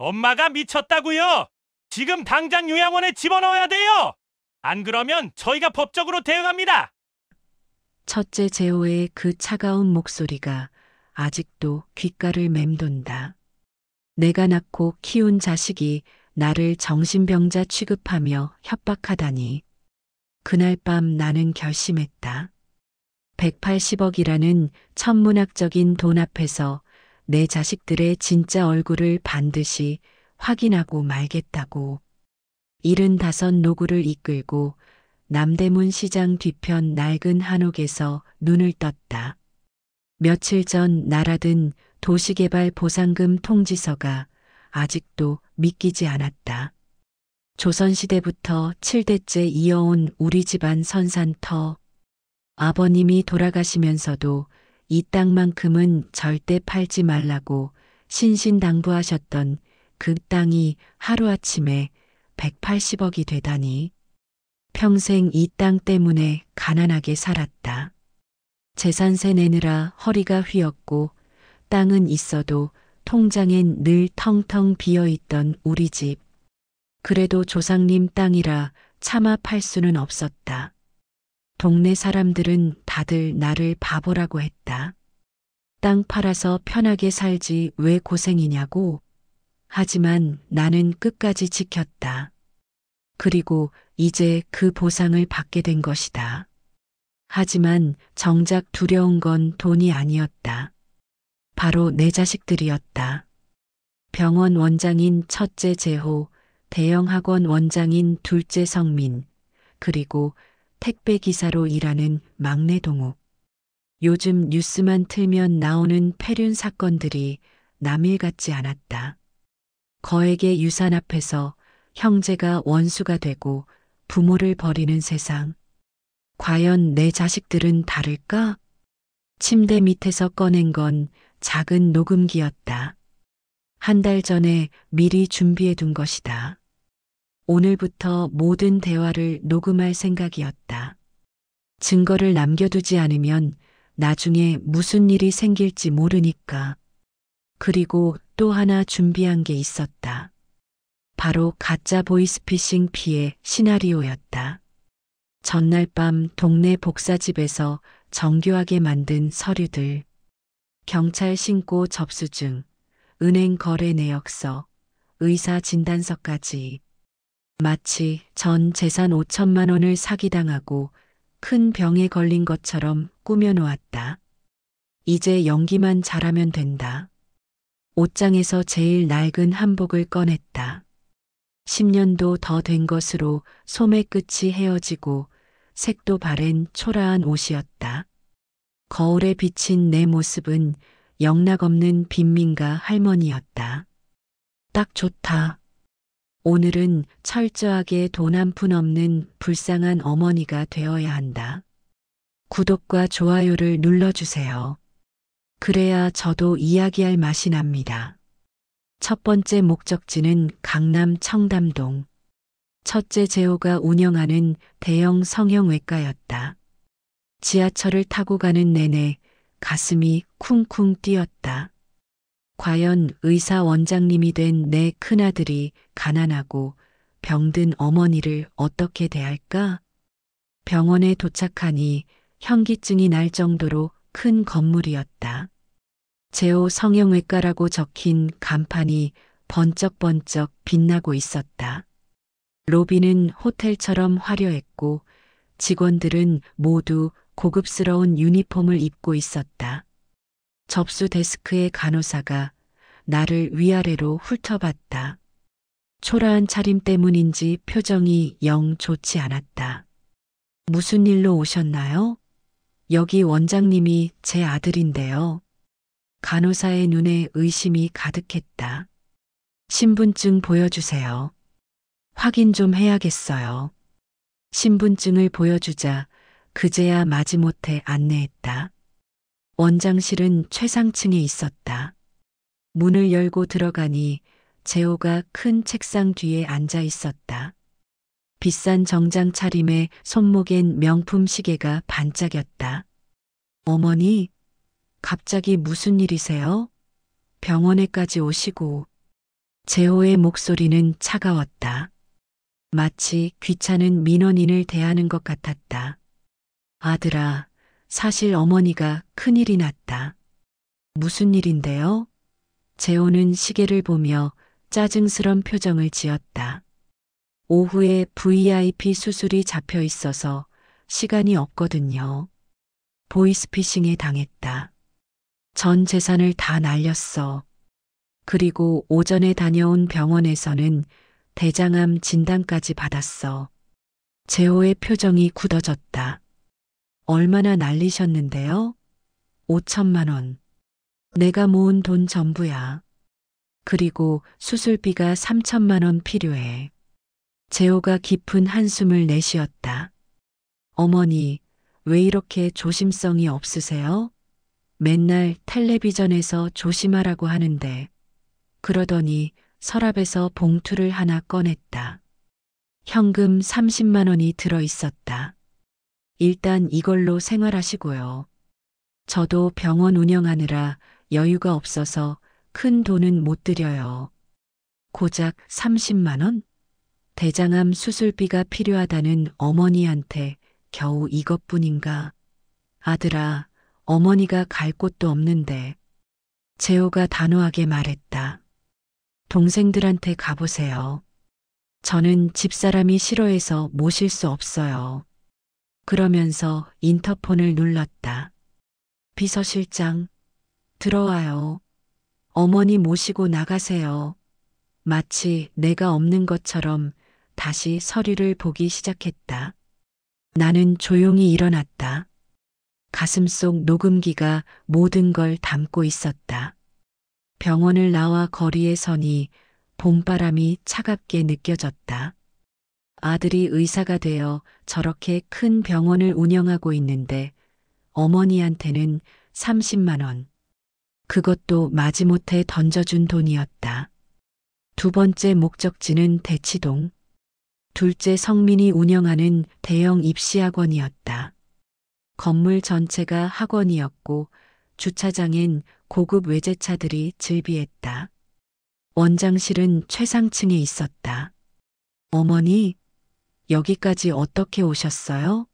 엄마가 미쳤다고요. 지금 당장 요양원에 집어넣어야 돼요. 안 그러면 저희가 법적으로 대응합니다. 첫째 재호의 그 차가운 목소리가 아직도 귓가를 맴돈다. 내가 낳고 키운 자식이 나를 정신병자 취급하며 협박하다니. 그날 밤 나는 결심했다. 180억이라는 천문학적인 돈 앞에서 내 자식들의 진짜 얼굴을 반드시 확인하고 말겠다고. 75 노구를 이끌고 남대문 시장 뒤편 낡은 한옥에서 눈을 떴다. 며칠 전 날아든 도시개발 보상금 통지서가 아직도 믿기지 않았다. 조선시대부터 7대째 이어온 우리 집안 선산터. 아버님이 돌아가시면서도 이 땅만큼은 절대 팔지 말라고 신신당부하셨던 그 땅이 하루아침에 180억이 되다니. 평생 이 땅 때문에 가난하게 살았다. 재산세 내느라 허리가 휘었고 땅은 있어도 통장엔 늘 텅텅 비어있던 우리 집. 그래도 조상님 땅이라 차마 팔 수는 없었다. 동네 사람들은 다들 나를 바보라고 했다. 땅 팔아서 편하게 살지 왜 고생이냐고. 하지만 나는 끝까지 지켰다. 그리고 이제 그 보상을 받게 된 것이다. 하지만 정작 두려운 건 돈이 아니었다. 바로 내 자식들이었다. 병원 원장인 첫째 재호, 대형 학원 원장인 둘째 성민, 그리고 택배 기사로 일하는 막내 동욱. 요즘 뉴스만 틀면 나오는 폐륜 사건들이 남일 같지 않았다. 거액의 유산 앞에서 형제가 원수가 되고 부모를 버리는 세상. 과연 내 자식들은 다를까? 침대 밑에서 꺼낸 건 작은 녹음기였다. 한 달 전에 미리 준비해 둔 것이다. 오늘부터 모든 대화를 녹음할 생각이었다. 증거를 남겨두지 않으면 나중에 무슨 일이 생길지 모르니까. 그리고 또 하나 준비한 게 있었다. 바로 가짜 보이스피싱 피해 시나리오였다. 전날 밤 동네 복사집에서 정교하게 만든 서류들. 경찰 신고 접수증, 은행 거래 내역서, 의사 진단서까지. 마치 전 재산 5천만 원을 사기당하고 큰 병에 걸린 것처럼 꾸며놓았다. 이제 연기만 잘하면 된다. 옷장에서 제일 낡은 한복을 꺼냈다. 10년도 더 된 것으로 소매 끝이 헤어지고 색도 바랜 초라한 옷이었다. 거울에 비친 내 모습은 영락없는 빈민가 할머니였다. 딱 좋다. 오늘은 철저하게 돈 한 푼 없는 불쌍한 어머니가 되어야 한다. 구독과 좋아요를 눌러주세요. 그래야 저도 이야기할 맛이 납니다. 첫 번째 목적지는 강남 청담동. 첫째 재호가 운영하는 대형 성형외과였다. 지하철을 타고 가는 내내 가슴이 쿵쿵 뛰었다. 과연 의사 원장님이 된 내 큰아들이 가난하고 병든 어머니를 어떻게 대할까? 병원에 도착하니 현기증이 날 정도로 큰 건물이었다. 재호 성형외과라고 적힌 간판이 번쩍번쩍 빛나고 있었다. 로비는 호텔처럼 화려했고 직원들은 모두 고급스러운 유니폼을 입고 있었다. 접수 데스크의 간호사가 나를 위아래로 훑어봤다. 초라한 차림 때문인지 표정이 영 좋지 않았다. 무슨 일로 오셨나요? 여기 원장님이 제 아들인데요. 간호사의 눈에 의심이 가득했다. 신분증 보여주세요. 확인 좀 해야겠어요. 신분증을 보여주자 그제야 마지못해 안내했다. 원장실은 최상층에 있었다. 문을 열고 들어가니 재호가 큰 책상 뒤에 앉아 있었다. 비싼 정장 차림에 손목엔 명품 시계가 반짝였다. 어머니, 갑자기 무슨 일이세요? 병원에까지 오시고. 재호의 목소리는 차가웠다. 마치 귀찮은 민원인을 대하는 것 같았다. 아들아, 사실 어머니가 큰일이 났다. 무슨 일인데요? 재호는 시계를 보며 짜증스런 표정을 지었다. 오후에 VIP 수술이 잡혀 있어서 시간이 없거든요. 보이스피싱에 당했다. 전 재산을 다 날렸어. 그리고 오전에 다녀온 병원에서는 대장암 진단까지 받았어. 재호의 표정이 굳어졌다. 얼마나 날리셨는데요? 5천만 원. 내가 모은 돈 전부야. 그리고 수술비가 3천만 원 필요해. 재호가 깊은 한숨을 내쉬었다. 어머니, 왜 이렇게 조심성이 없으세요? 맨날 텔레비전에서 조심하라고 하는데. 그러더니 서랍에서 봉투를 하나 꺼냈다. 현금 30만 원이 들어 있었다. 일단 이걸로 생활하시고요. 저도 병원 운영하느라 여유가 없어서 큰 돈은 못 드려요. 고작 30만 원? 대장암 수술비가 필요하다는 어머니한테 겨우 이것뿐인가? 아들아, 어머니가 갈 곳도 없는데. 재호가 단호하게 말했다. 동생들한테 가보세요. 저는 집사람이 싫어해서 모실 수 없어요. 그러면서 인터폰을 눌렀다. 비서실장, 들어와요. 어머니 모시고 나가세요. 마치 내가 없는 것처럼 다시 서류를 보기 시작했다. 나는 조용히 일어났다. 가슴속 녹음기가 모든 걸 담고 있었다. 병원을 나와 거리에 서니 봄바람이 차갑게 느껴졌다. 아들이 의사가 되어 저렇게 큰 병원을 운영하고 있는데 어머니한테는 30만 원. 그것도 마지못해 던져준 돈이었다. 두 번째 목적지는 대치동. 둘째 성민이 운영하는 대형 입시학원이었다. 건물 전체가 학원이었고 주차장엔 고급 외제차들이 즐비했다. 원장실은 최상층에 있었다. 어머니, 여기까지 어떻게 오셨어요?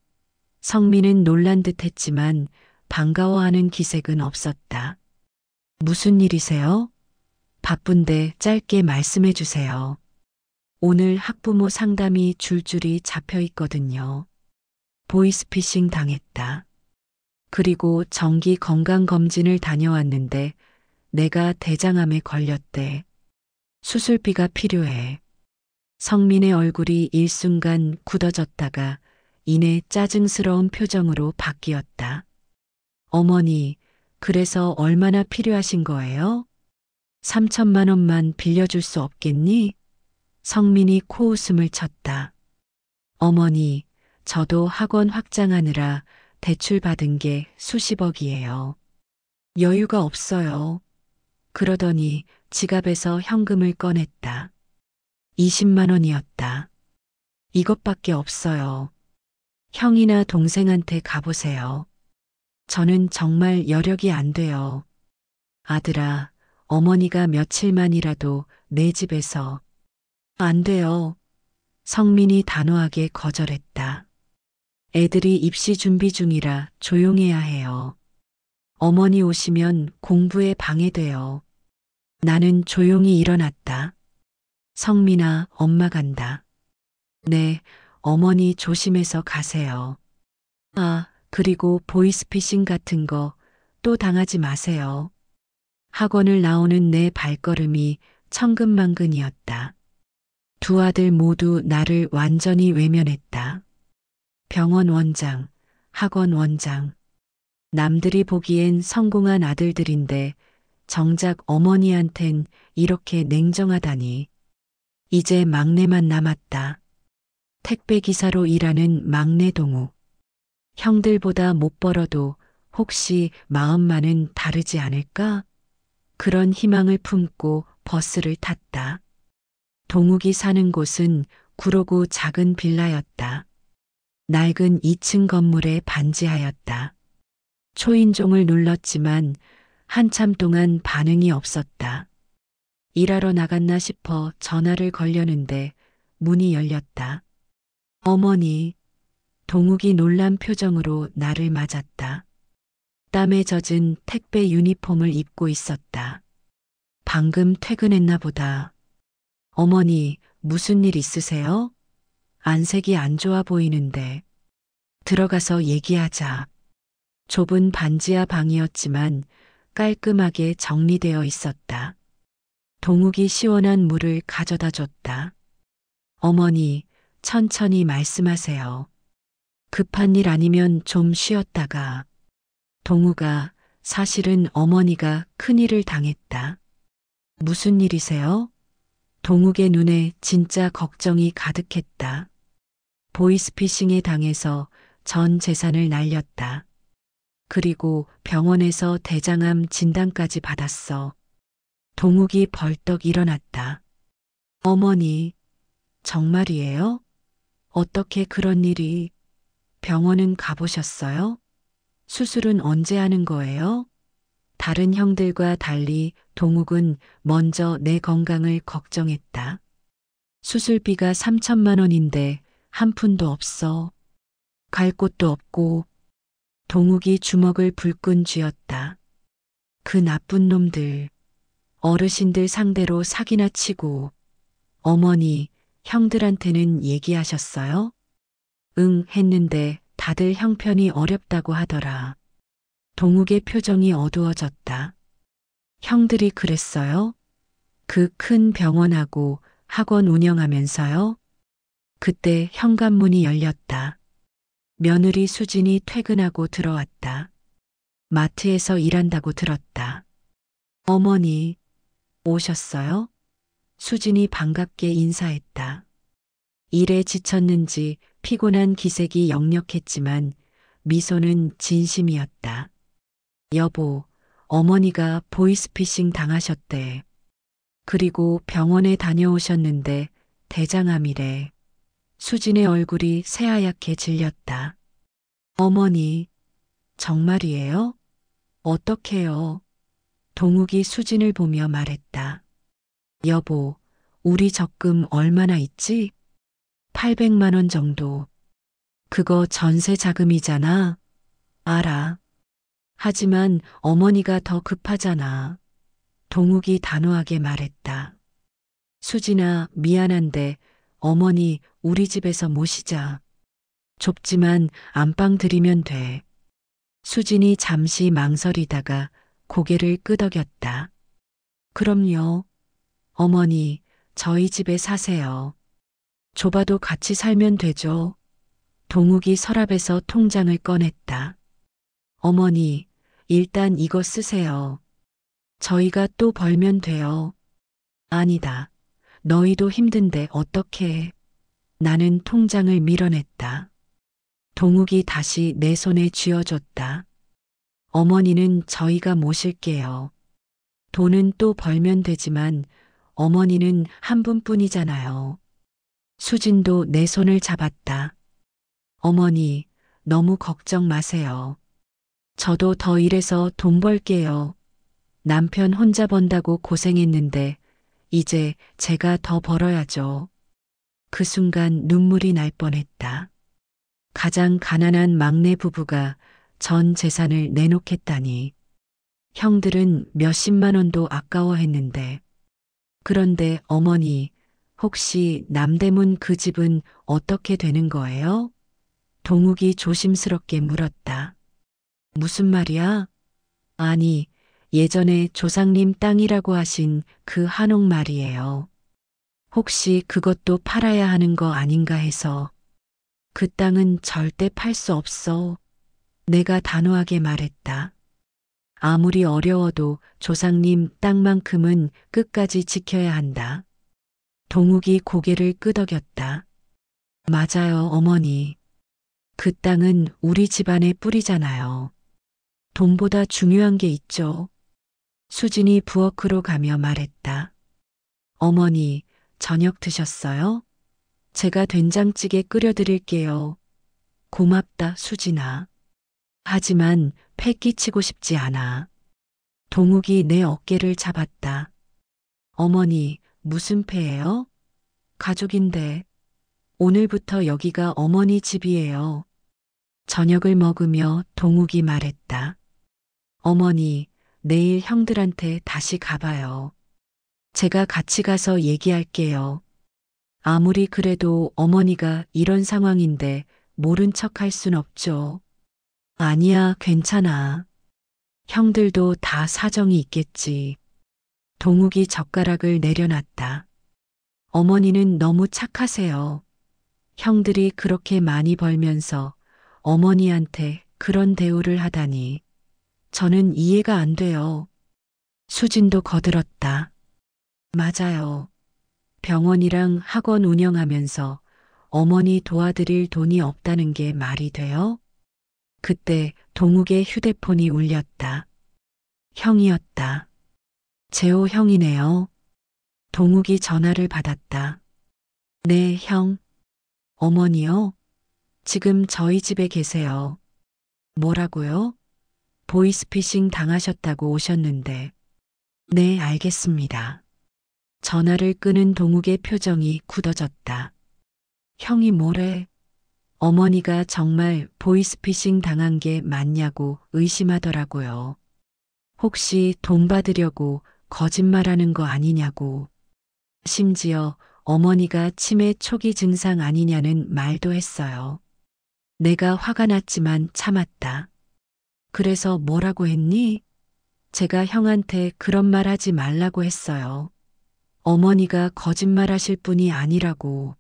성민은 놀란 듯 했지만 반가워하는 기색은 없었다. 무슨 일이세요? 바쁜데 짧게 말씀해 주세요. 오늘 학부모 상담이 줄줄이 잡혀 있거든요. 보이스피싱 당했다. 그리고 정기 건강검진을 다녀왔는데 내가 대장암에 걸렸대. 수술비가 필요해. 성민의 얼굴이 일순간 굳어졌다가 이내 짜증스러운 표정으로 바뀌었다. 어머니, 그래서 얼마나 필요하신 거예요? 3천만 원만 빌려줄 수 없겠니? 성민이 코웃음을 쳤다. 어머니, 저도 학원 확장하느라 대출 받은 게 수십억이에요. 여유가 없어요. 그러더니 지갑에서 현금을 꺼냈다. 20만 원이었다. 이것밖에 없어요. 형이나 동생한테 가보세요. 저는 정말 여력이 안 돼요. 아들아, 어머니가 며칠만이라도 내 집에서. 안 돼요. 성민이 단호하게 거절했다. 애들이 입시 준비 중이라 조용해야 해요. 어머니 오시면 공부에 방해돼요. 나는 조용히 일어났다. 성민아, 엄마 간다. 네, 어머니 조심해서 가세요. 아, 그리고 보이스피싱 같은 거 또 당하지 마세요. 학원을 나오는 내 발걸음이 천근만근이었다. 두 아들 모두 나를 완전히 외면했다. 병원 원장, 학원 원장. 남들이 보기엔 성공한 아들들인데 정작 어머니한텐 이렇게 냉정하다니. 이제 막내만 남았다. 택배기사로 일하는 막내 동욱. 형들보다 못 벌어도 혹시 마음만은 다르지 않을까? 그런 희망을 품고 버스를 탔다. 동욱이 사는 곳은 구로구 작은 빌라였다. 낡은 2층 건물에 반지하였다. 초인종을 눌렀지만 한참 동안 반응이 없었다. 일하러 나갔나 싶어 전화를 걸려는데 문이 열렸다. 어머니, 동욱이 놀란 표정으로 나를 맞았다. 땀에 젖은 택배 유니폼을 입고 있었다. 방금 퇴근했나 보다. 어머니, 무슨 일 있으세요? 안색이 안 좋아 보이는데. 들어가서 얘기하자. 좁은 반지하 방이었지만 깔끔하게 정리되어 있었다. 동욱이 시원한 물을 가져다 줬다. 어머니, 천천히 말씀하세요. 급한 일 아니면 좀 쉬었다가. 동욱아, 사실은 어머니가 큰일을 당했다. 무슨 일이세요? 동욱의 눈에 진짜 걱정이 가득했다. 보이스피싱에 당해서 전 재산을 날렸다. 그리고 병원에서 대장암 진단까지 받았어. 동욱이 벌떡 일어났다. 어머니, 정말이에요? 어떻게 그런 일이? 병원은 가보셨어요? 수술은 언제 하는 거예요? 다른 형들과 달리 동욱은 먼저 내 건강을 걱정했다. 수술비가 3천만 원인데 한 푼도 없어. 갈 곳도 없고. 동욱이 주먹을 불끈 쥐었다. 그 나쁜 놈들. 어르신들 상대로 사기나 치고. 어머니, 형들한테는 얘기하셨어요? 응, 했는데 다들 형편이 어렵다고 하더라. 동욱의 표정이 어두워졌다. 형들이 그랬어요? 그 큰 병원하고 학원 운영하면서요? 그때 현관문이 열렸다. 며느리 수진이 퇴근하고 들어왔다. 마트에서 일한다고 들었다. 어머니, 오셨어요? 수진이 반갑게 인사했다. 일에 지쳤는지 피곤한 기색이 역력했지만 미소는 진심이었다. 여보, 어머니가 보이스피싱 당하셨대. 그리고 병원에 다녀오셨는데 대장암이래. 수진의 얼굴이 새하얗게 질렸다. 어머니, 정말이에요? 어떡해요? 동욱이 수진을 보며 말했다. 여보, 우리 적금 얼마나 있지? 800만 원 정도. 그거 전세 자금이잖아. 알아. 하지만 어머니가 더 급하잖아. 동욱이 단호하게 말했다. 수진아, 미안한데 어머니 우리 집에서 모시자. 좁지만 안방 들이면 돼. 수진이 잠시 망설이다가 고개를 끄덕였다. 그럼요. 어머니, 저희 집에 사세요. 좁아도 같이 살면 되죠. 동욱이 서랍에서 통장을 꺼냈다. 어머니, 일단 이거 쓰세요. 저희가 또 벌면 돼요. 아니다. 너희도 힘든데 어떡해. 나는 통장을 밀어냈다. 동욱이 다시 내 손에 쥐어줬다. 어머니는 저희가 모실게요. 돈은 또 벌면 되지만 어머니는 한 분뿐이잖아요. 수진도 내 손을 잡았다. 어머니, 너무 걱정 마세요. 저도 더 일해서 돈 벌게요. 남편 혼자 번다고 고생했는데 이제 제가 더 벌어야죠. 그 순간 눈물이 날 뻔했다. 가장 가난한 막내 부부가 전 재산을 내놓겠다니. 형들은 몇십만 원도 아까워했는데. 그런데 어머니, 혹시 남대문 그 집은 어떻게 되는 거예요? 동욱이 조심스럽게 물었다. 무슨 말이야? 아니, 예전에 조상님 땅이라고 하신 그 한옥 말이에요. 혹시 그것도 팔아야 하는 거 아닌가 해서. 그 땅은 절대 팔 수 없어. 내가 단호하게 말했다. 아무리 어려워도 조상님 땅만큼은 끝까지 지켜야 한다. 동욱이 고개를 끄덕였다. 맞아요, 어머니. 그 땅은 우리 집안의 뿌리잖아요. 돈보다 중요한 게 있죠. 수진이 부엌으로 가며 말했다. 어머니, 저녁 드셨어요? 제가 된장찌개 끓여드릴게요. 고맙다, 수진아. 하지만 패 끼치고 싶지 않아. 동욱이 내 어깨를 잡았다. 어머니, 무슨 패예요? 가족인데. 오늘부터 여기가 어머니 집이에요. 저녁을 먹으며 동욱이 말했다. 어머니, 내일 형들한테 다시 가봐요. 제가 같이 가서 얘기할게요. 아무리 그래도 어머니가 이런 상황인데 모른 척 할 순 없죠. 아니야, 괜찮아. 형들도 다 사정이 있겠지. 동욱이 젓가락을 내려놨다. 어머니는 너무 착하세요. 형들이 그렇게 많이 벌면서 어머니한테 그런 대우를 하다니. 저는 이해가 안 돼요. 수진도 거들었다. 맞아요. 병원이랑 학원 운영하면서 어머니 도와드릴 돈이 없다는 게 말이 돼요? 그때 동욱의 휴대폰이 울렸다. 형이었다. 재호 형이네요. 동욱이 전화를 받았다. 네, 형. 어머니요? 지금 저희 집에 계세요. 뭐라고요? 보이스피싱 당하셨다고 오셨는데. 네, 알겠습니다. 전화를 끄는 동욱의 표정이 굳어졌다. 형이 뭐래? 어머니가 정말 보이스피싱 당한 게 맞냐고 의심하더라고요. 혹시 돈 받으려고 거짓말하는 거 아니냐고. 심지어 어머니가 치매 초기 증상 아니냐는 말도 했어요. 내가 화가 났지만 참았다. 그래서 뭐라고 했니? 제가 형한테 그런 말 하지 말라고 했어요. 어머니가 거짓말하실 분이 아니라고.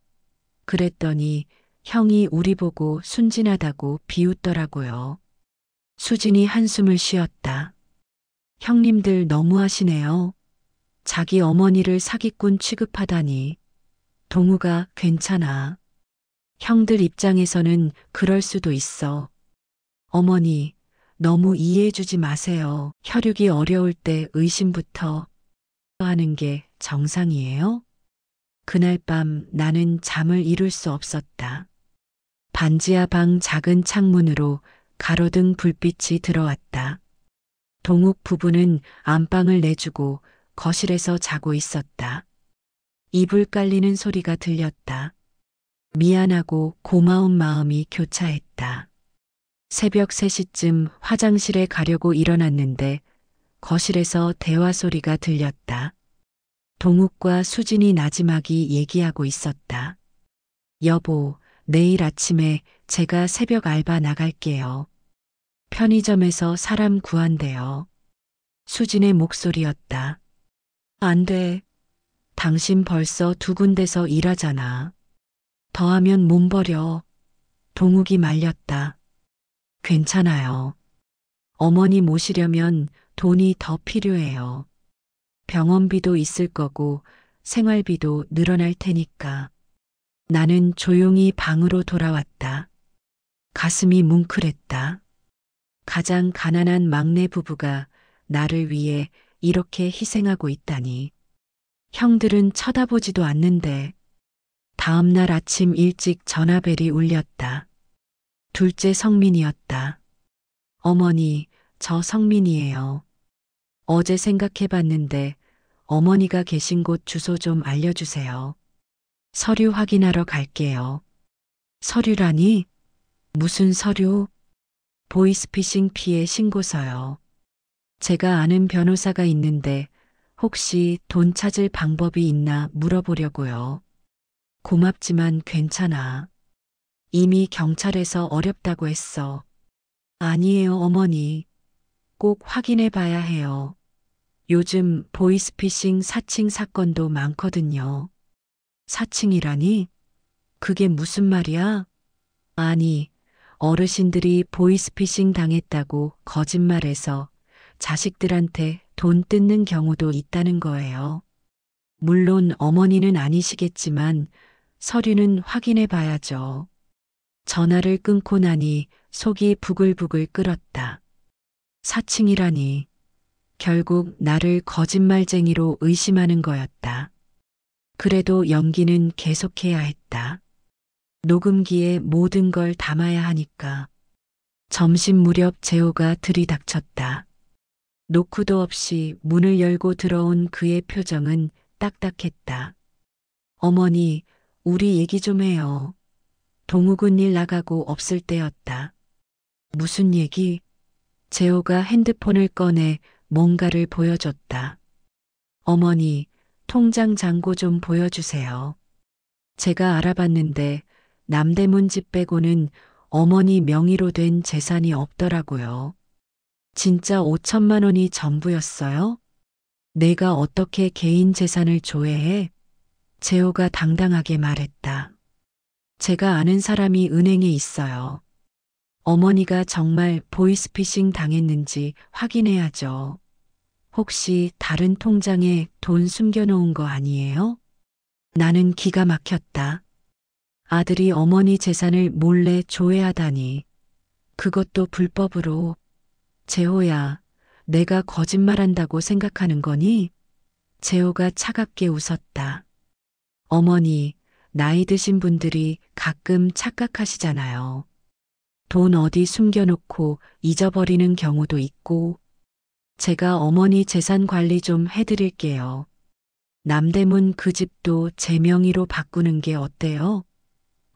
그랬더니 형이 우리 보고 순진하다고 비웃더라고요. 수진이 한숨을 쉬었다. 형님들 너무하시네요. 자기 어머니를 사기꾼 취급하다니. 동우가 괜찮아. 형들 입장에서는 그럴 수도 있어. 어머니, 너무 이해해주지 마세요. 혈육이 어려울 때 의심부터 하는 게 정상이에요? 그날 밤 나는 잠을 이룰 수 없었다. 반지하 방 작은 창문으로 가로등 불빛이 들어왔다. 동욱 부부는 안방을 내주고 거실에서 자고 있었다. 이불 깔리는 소리가 들렸다. 미안하고 고마운 마음이 교차했다. 새벽 3시쯤 화장실에 가려고 일어났는데 거실에서 대화 소리가 들렸다. 동욱과 수진이 나지막이 얘기하고 있었다. 여보, 내일 아침에 제가 새벽 알바 나갈게요. 편의점에서 사람 구한대요. 수진의 목소리였다. 안 돼. 당신 벌써 2군데서 일하잖아. 더하면 몸 버려. 동욱이 말렸다. 괜찮아요. 어머니 모시려면 돈이 더 필요해요. 병원비도 있을 거고 생활비도 늘어날 테니까. 나는 조용히 방으로 돌아왔다. 가슴이 뭉클했다. 가장 가난한 막내 부부가 나를 위해 이렇게 희생하고 있다니. 형들은 쳐다보지도 않는데. 다음 날 아침 일찍 전화벨이 울렸다. 둘째 성민이었다. 어머니, 저 성민이에요. 어제 생각해봤는데 어머니가 계신 곳 주소 좀 알려주세요. 서류 확인하러 갈게요. 서류라니? 무슨 서류? 보이스피싱 피해 신고서요. 제가 아는 변호사가 있는데 혹시 돈 찾을 방법이 있나 물어보려고요. 고맙지만 괜찮아. 이미 경찰에서 어렵다고 했어. 아니에요, 어머니. 꼭 확인해 봐야 해요. 요즘 보이스피싱 사칭 사건도 많거든요. 사칭이라니? 그게 무슨 말이야? 아니, 어르신들이 보이스피싱 당했다고 거짓말해서 자식들한테 돈 뜯는 경우도 있다는 거예요. 물론 어머니는 아니시겠지만 서류는 확인해 봐야죠. 전화를 끊고 나니 속이 부글부글 끓었다. 사칭이라니. 결국 나를 거짓말쟁이로 의심하는 거였다. 그래도 연기는 계속해야 했다. 녹음기에 모든 걸 담아야 하니까. 점심 무렵 재호가 들이닥쳤다. 노크도 없이 문을 열고 들어온 그의 표정은 딱딱했다. 어머니, 우리 얘기 좀 해요. 동욱은 일 나가고 없을 때였다. 무슨 얘기? 재호가 핸드폰을 꺼내 뭔가를 보여줬다. 어머니, 통장 잔고 좀 보여주세요. 제가 알아봤는데 남대문 집 빼고는 어머니 명의로 된 재산이 없더라고요. 진짜 5천만 원이 전부였어요? 내가 어떻게 개인 재산을 조회해? 재호가 당당하게 말했다. 제가 아는 사람이 은행에 있어요. 어머니가 정말 보이스피싱 당했는지 확인해야죠. 혹시 다른 통장에 돈 숨겨놓은 거 아니에요? 나는 기가 막혔다. 아들이 어머니 재산을 몰래 조회하다니. 그것도 불법으로. 재호야, 내가 거짓말한다고 생각하는 거니? 재호가 차갑게 웃었다. 어머니, 나이 드신 분들이 가끔 착각하시잖아요. 돈 어디 숨겨놓고 잊어버리는 경우도 있고. 제가 어머니 재산 관리 좀 해드릴게요. 남대문 그 집도 제 명의로 바꾸는 게 어때요?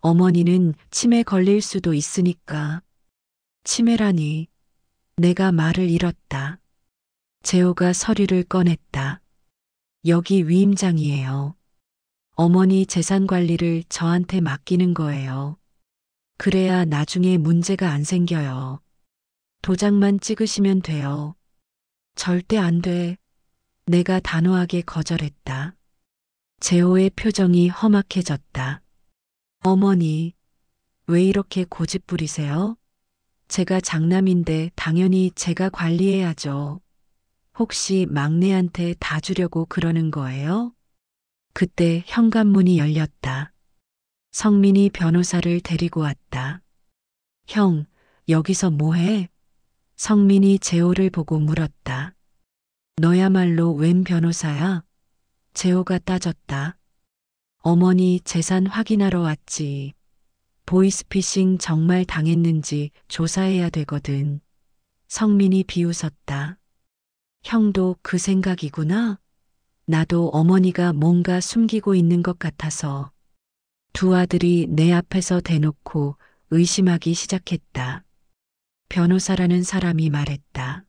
어머니는 치매 걸릴 수도 있으니까. 치매라니. 내가 말을 잃었다. 재호가 서류를 꺼냈다. 여기 위임장이에요. 어머니 재산 관리를 저한테 맡기는 거예요. 그래야 나중에 문제가 안 생겨요. 도장만 찍으시면 돼요. 절대 안 돼. 내가 단호하게 거절했다. 재호의 표정이 험악해졌다. 어머니, 왜 이렇게 고집 부리세요? 제가 장남인데 당연히 제가 관리해야죠. 혹시 막내한테 다 주려고 그러는 거예요? 그때 현관문이 열렸다. 성민이 변호사를 데리고 왔다. 형, 여기서 뭐해? 성민이 재호를 보고 물었다. 너야말로 웬 변호사야? 재호가 따졌다. 어머니 재산 확인하러 왔지. 보이스피싱 정말 당했는지 조사해야 되거든. 성민이 비웃었다. 형도 그 생각이구나? 나도 어머니가 뭔가 숨기고 있는 것 같아서. 두 아들이 내 앞에서 대놓고 의심하기 시작했다. 변호사라는 사람이 말했다.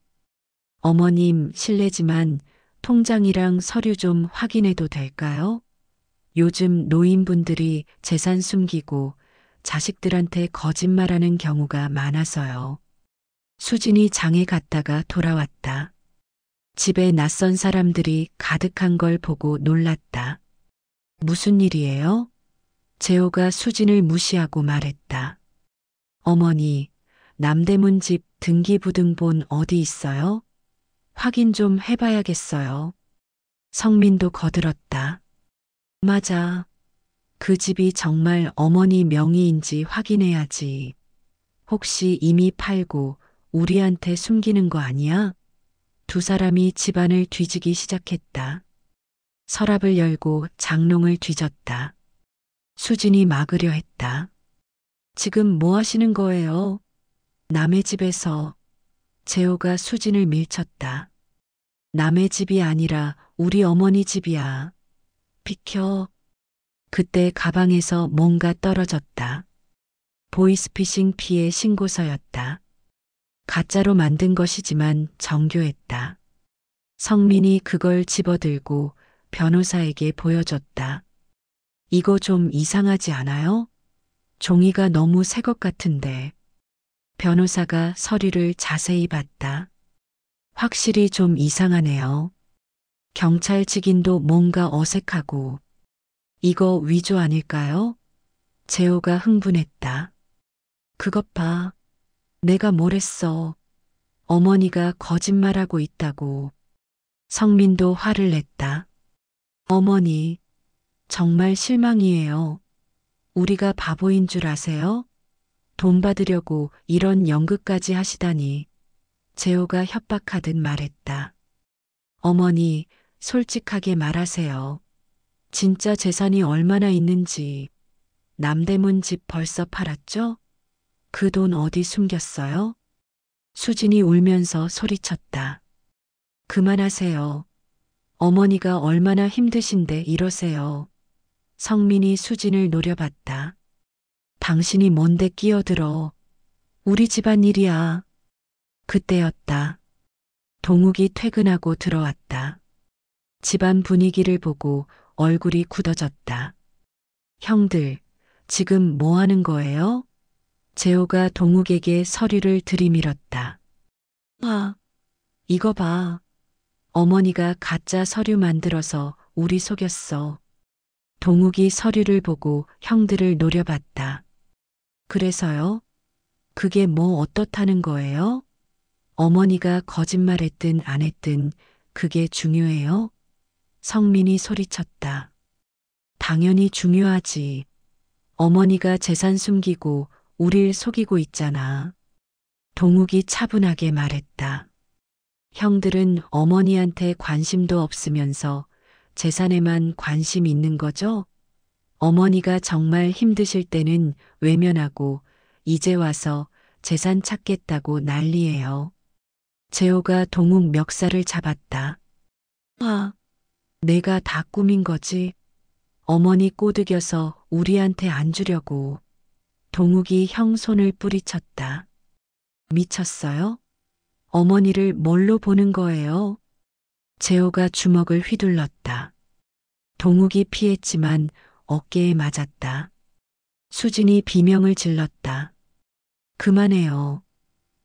어머님, 실례지만 통장이랑 서류 좀 확인해도 될까요? 요즘 노인분들이 재산 숨기고 자식들한테 거짓말하는 경우가 많아서요. 수진이 장에 갔다가 돌아왔다. 집에 낯선 사람들이 가득한 걸 보고 놀랐다. 무슨 일이에요? 재호가 수진을 무시하고 말했다. 어머니, 남대문 집 등기부등본 어디 있어요? 확인 좀 해봐야겠어요. 성민도 거들었다. 맞아. 그 집이 정말 어머니 명의인지 확인해야지. 혹시 이미 팔고 우리한테 숨기는 거 아니야? 두 사람이 집안을 뒤지기 시작했다. 서랍을 열고 장롱을 뒤졌다. 수진이 막으려 했다. 지금 뭐 하시는 거예요? 남의 집에서. 재호가 수진을 밀쳤다. 남의 집이 아니라 우리 어머니 집이야. 비켜. 그때 가방에서 뭔가 떨어졌다. 보이스피싱 피해 신고서였다. 가짜로 만든 것이지만 정교했다. 성민이 그걸 집어들고 변호사에게 보여줬다. 이거 좀 이상하지 않아요? 종이가 너무 새 것 같은데. 변호사가 서류를 자세히 봤다. 확실히 좀 이상하네요. 경찰 직인도 뭔가 어색하고. 이거 위조 아닐까요? 재호가 흥분했다. 그것 봐. 내가 뭘 했어. 어머니가 거짓말하고 있다고. 성민도 화를 냈다. 어머니, 정말 실망이에요. 우리가 바보인 줄 아세요? 돈 받으려고 이런 연극까지 하시다니. 재호가 협박하듯 말했다. 어머니, 솔직하게 말하세요. 진짜 재산이 얼마나 있는지. 남대문 집 벌써 팔았죠? 그 돈 어디 숨겼어요? 수진이 울면서 소리쳤다. 그만하세요. 어머니가 얼마나 힘드신데 이러세요. 성민이 수진을 노려봤다. 당신이 뭔데 끼어들어. 우리 집안 일이야. 그때였다. 동욱이 퇴근하고 들어왔다. 집안 분위기를 보고 얼굴이 굳어졌다. 형들, 지금 뭐 하는 거예요? 재호가 동욱에게 서류를 들이밀었다. 아, 이거 봐. 어머니가 가짜 서류 만들어서 우리 속였어. 동욱이 서류를 보고 형들을 노려봤다. 그래서요? 그게 뭐 어떻다는 거예요? 어머니가 거짓말했든 안 했든 그게 중요해요? 성민이 소리쳤다. 당연히 중요하지. 어머니가 재산 숨기고 우릴 속이고 있잖아. 동욱이 차분하게 말했다. 형들은 어머니한테 관심도 없으면서 재산에만 관심 있는 거죠? 어머니가 정말 힘드실 때는 외면하고 이제 와서 재산 찾겠다고 난리예요. 재호가 동욱 멱살을 잡았다. 아, 내가 다 꾸민 거지. 어머니 꼬드겨서 우리한테 안 주려고. 동욱이 형 손을 뿌리쳤다. 미쳤어요? 어머니를 뭘로 보는 거예요? 재호가 주먹을 휘둘렀다. 동욱이 피했지만 어깨에 맞았다. 수진이 비명을 질렀다. 그만해요.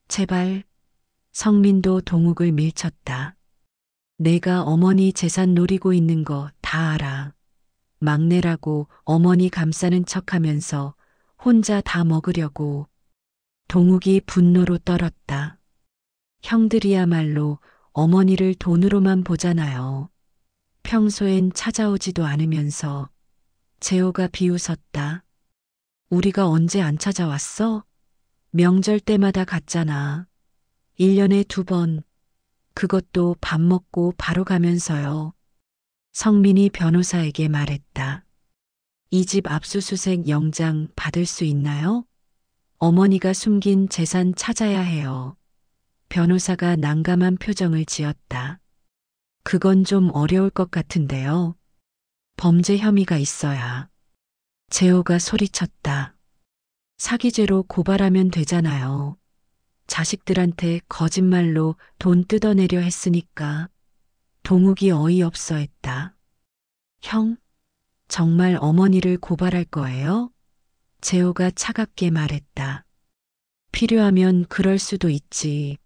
제발. 성민도 동욱을 밀쳤다. 내가 어머니 재산 노리고 있는 거 다 알아. 막내라고 어머니 감싸는 척하면서 혼자 다 먹으려고. 동욱이 분노로 떨었다. 형들이야말로 어머니를 돈으로만 보잖아요. 평소엔 찾아오지도 않으면서. 재호가 비웃었다. 우리가 언제 안 찾아왔어? 명절 때마다 갔잖아. 1년에 2번. 그것도 밥 먹고 바로 가면서요. 성민이 변호사에게 말했다. 이 집 압수수색 영장 받을 수 있나요? 어머니가 숨긴 재산 찾아야 해요. 변호사가 난감한 표정을 지었다. 그건 좀 어려울 것 같은데요. 범죄 혐의가 있어야. 재호가 소리쳤다. 사기죄로 고발하면 되잖아요. 자식들한테 거짓말로 돈 뜯어내려 했으니까. 동욱이 어이없어 했다. 형, 정말 어머니를 고발할 거예요? 재호가 차갑게 말했다. 필요하면 그럴 수도 있지.